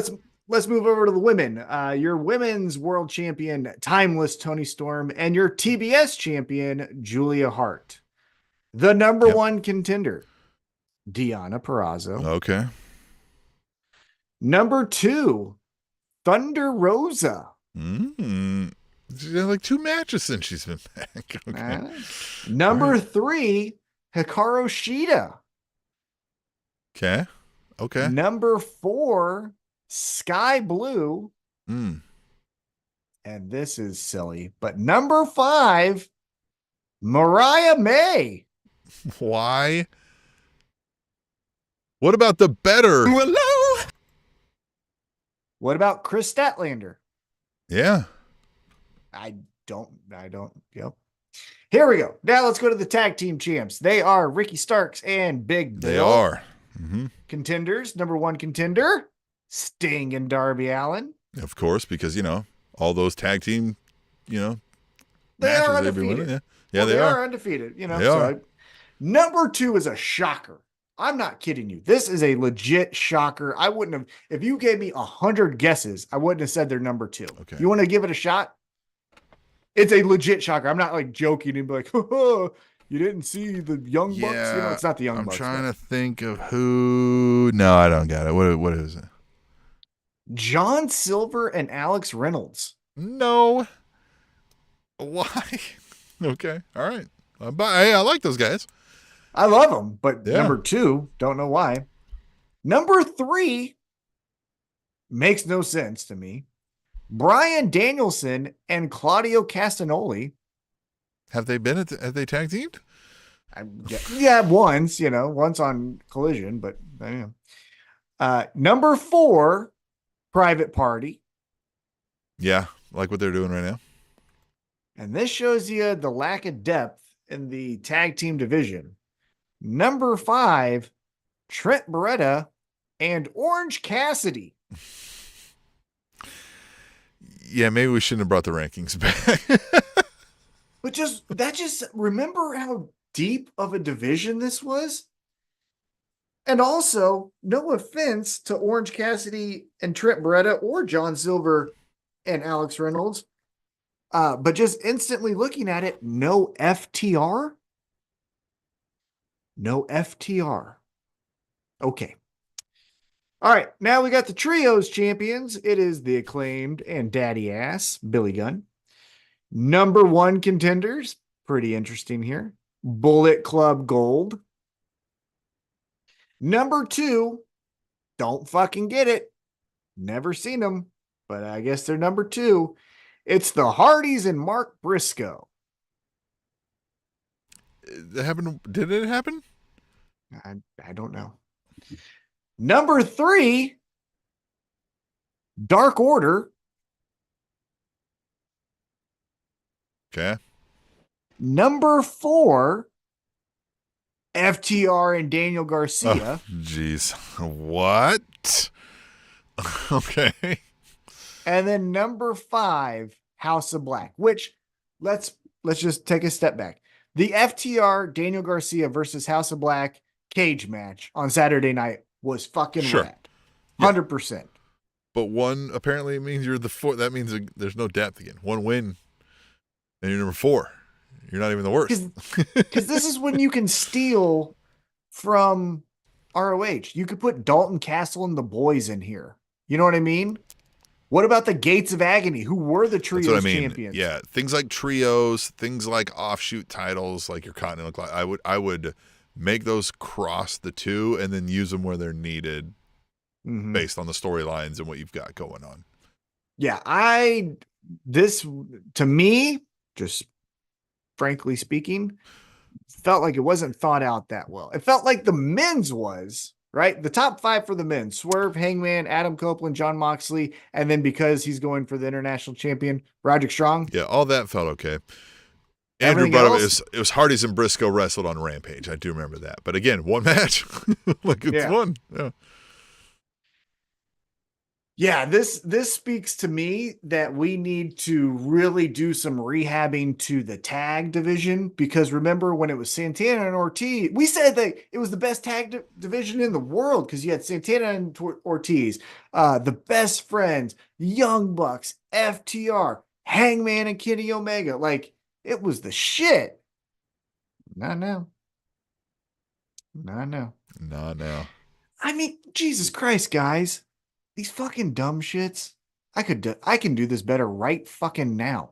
Speaker 2: let's move over to the women. Your women's world champion, Timeless Tony Storm, and your TBS champion, Julia Hart. The number 1 contender, Deonna Purrazzo.
Speaker 1: Okay.
Speaker 2: Number 2, Thunder Rosa.
Speaker 1: She's had like 2 matches since she's been back. Okay.
Speaker 2: Number 3, Hikaru Shida.
Speaker 1: Okay.
Speaker 2: Number 4, Sky Blue.
Speaker 1: Mm.
Speaker 2: And this is silly, but number 5, Mariah May.
Speaker 1: Why? What about the better?
Speaker 3: Willow.
Speaker 2: What about Chris Statlander?
Speaker 1: Yeah.
Speaker 2: I don't, yep. Here we go. Now let's go to the tag team champs. They are Ricky Starks and Big Bill.
Speaker 1: They are.
Speaker 2: Contenders. Number 1 contender, Sting and Darby Allin.
Speaker 1: Of course, because, all those tag team,
Speaker 2: they
Speaker 1: matches
Speaker 2: are
Speaker 1: they've been winning.
Speaker 2: undefeated.
Speaker 1: Yeah,
Speaker 2: They are undefeated.
Speaker 1: They are.
Speaker 2: Number 2 is a shocker. I'm not kidding you. This is a legit shocker. I wouldn't have, if you gave me 100 guesses, I wouldn't have said they're number 2.
Speaker 1: Okay.
Speaker 2: You want to give it a shot? It's a legit shocker. I'm not like joking and be like, oh, you didn't see the Young Bucks? It's not the Young Bucks.
Speaker 1: I'm trying to think of who. No, I don't got it. What is it?
Speaker 2: John Silver and Alex Reynolds.
Speaker 1: No. Why? Okay. All right. But hey, I like those guys.
Speaker 2: I love them, but
Speaker 1: Yeah.
Speaker 2: number 2, don't know why. Number 3 makes no sense to me. Bryan Danielson and Claudio Castagnoli.
Speaker 1: Have they tag teamed?
Speaker 2: Yeah, once on Collision, but number 4, Private Party.
Speaker 1: Yeah, like what they're doing right now.
Speaker 2: And this shows you the lack of depth in the tag team division. Number 5, Trent Beretta and Orange Cassidy.
Speaker 1: Yeah, maybe we shouldn't have brought the rankings back.
Speaker 2: But just remember how deep of a division this was? And also, no offense to Orange Cassidy and Trent Beretta or John Silver and Alex Reynolds, but just instantly looking at it, no FTR? No FTR. Okay. All right, now we got the Trios champions. It is the Acclaimed and Daddy Ass, Billy Gunn. Number 1 contenders, pretty interesting here. Bullet Club Gold. Number 2, don't fucking get it. Never seen them, but I guess they're number 2. It's the Hardys and Mark Briscoe.
Speaker 1: That happened. Did it happen?
Speaker 2: I don't know. Number 3, Dark Order.
Speaker 1: Okay.
Speaker 2: Number 4, FTR and Daniel Garcia.
Speaker 1: Jeez. What? Okay.
Speaker 2: And then number 5, House of Black, which let's just take a step back. The FTR Daniel Garcia versus House of Black cage match on Saturday night was fucking rad. 100%.
Speaker 1: But 1 apparently means you're the 4. That means there's no depth again. 1 win and you're number 4. You're not even the worst.
Speaker 2: Because this is when you can steal from ROH. You could put Dalton Castle and the boys in here. You know what I mean? What about the Gates of Agony, who were the Trios champions?
Speaker 1: Yeah, things like trios, things like offshoot titles, like your Continental Class. I would make those cross the 2 and then use them where they're needed, based on the storylines and what you've got going on.
Speaker 2: Yeah, this to me, just frankly speaking, felt like it wasn't thought out that well. It felt like the men's was. Right? The top 5 for the men: Swerve, Hangman, Adam Copeland, John Moxley, and then because he's going for the international champion, Roderick Strong.
Speaker 1: Yeah, all that felt okay. Andrew brought up it was Hardys and Briscoe wrestled on Rampage. I do remember that. But again, 1 match. Like it's 1. Yeah.
Speaker 2: Yeah, this speaks to me that we need to really do some rehabbing to the tag division, because remember when it was Santana and Ortiz, we said that it was the best tag division in the world because you had Santana and Ortiz, the Best Friends, Young Bucks, FTR, Hangman and Kenny Omega. Like, it was the shit. Not now. I mean, Jesus Christ, guys. These fucking dumb shits. I can do this better right fucking now.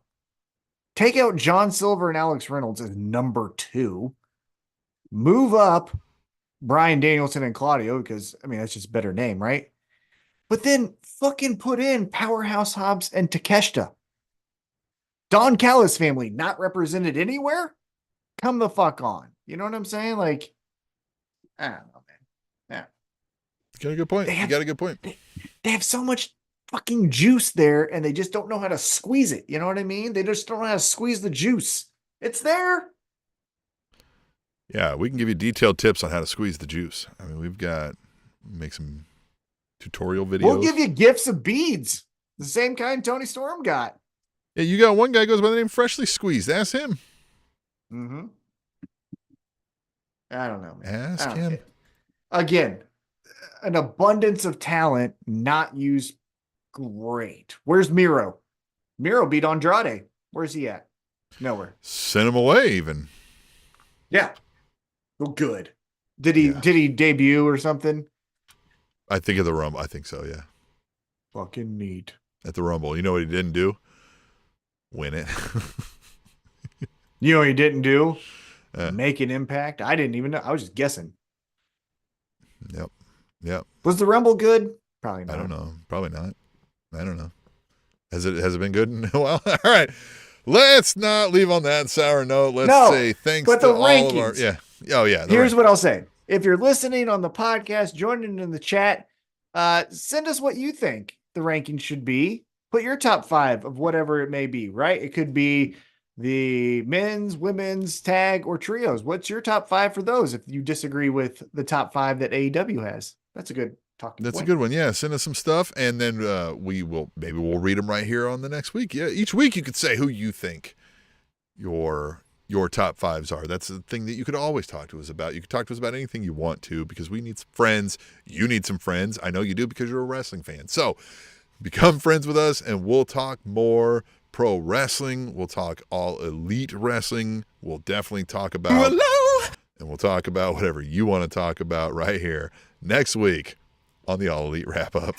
Speaker 2: Take out John Silver and Alex Reynolds as number 2. Move up Bryan Danielson and Claudio, because, I mean, that's just a better name, right? But then fucking put in Powerhouse Hobbs and Takeshita. Don Callis family not represented anywhere? Come the fuck on. You know what I'm saying? Like, I don't know, man. Yeah.
Speaker 1: You got a good point. You got a good point.
Speaker 2: They have so much fucking juice there, and they just don't know how to squeeze it. You know what I mean? They just don't know how to squeeze the juice. It's there.
Speaker 1: Yeah, we can give you detailed tips on how to squeeze the juice. I mean, make some tutorial videos.
Speaker 2: We'll give you gifts of beads. The same kind Tony Storm got.
Speaker 1: Yeah, you got one guy goes by the name Freshly Squeezed. Ask him.
Speaker 2: I don't know, man.
Speaker 1: Ask him.
Speaker 2: Again, an abundance of talent not used great. Where's Miro? Miro beat Andrade. Where's he at? Nowhere.
Speaker 1: Send him away even.
Speaker 2: Yeah. Well, good. Did he debut or something?
Speaker 1: I think at the Rumble. I think so, yeah.
Speaker 2: Fucking neat.
Speaker 1: At the Rumble. You know what he didn't do? Win it.
Speaker 2: You know what he didn't do? Make an impact. I didn't even know. I was just guessing.
Speaker 1: Yep.
Speaker 2: Was the Rumble good? Probably not.
Speaker 1: I don't know. Probably not. I don't know. Has it been good in a while? All right. Let's not leave on that sour note. Let's say thanks to all of our... Yeah. Oh, yeah.
Speaker 2: Here's what I'll say. If you're listening on the podcast, joining in the chat, send us what you think the ranking should be. Put your top 5 of whatever it may be, right? It could be the men's, women's, tag, or trios. What's your top 5 for those if you disagree with the top 5 that AEW has? That's a good talking
Speaker 1: That's
Speaker 2: point.
Speaker 1: a good one. Yeah, send us some stuff, and then we'll read them right here on the next week. Yeah, each week you could say who you think your top 5s are. That's the thing that you could always talk to us about. You could talk to us about anything you want to, because we need some friends. You need some friends. I know you do, because you're a wrestling fan. So become friends with us, and we'll talk more pro wrestling. We'll talk all elite wrestling. We'll definitely talk about and we'll talk about whatever you want to talk about right here next week on the All Elite Wrap Up.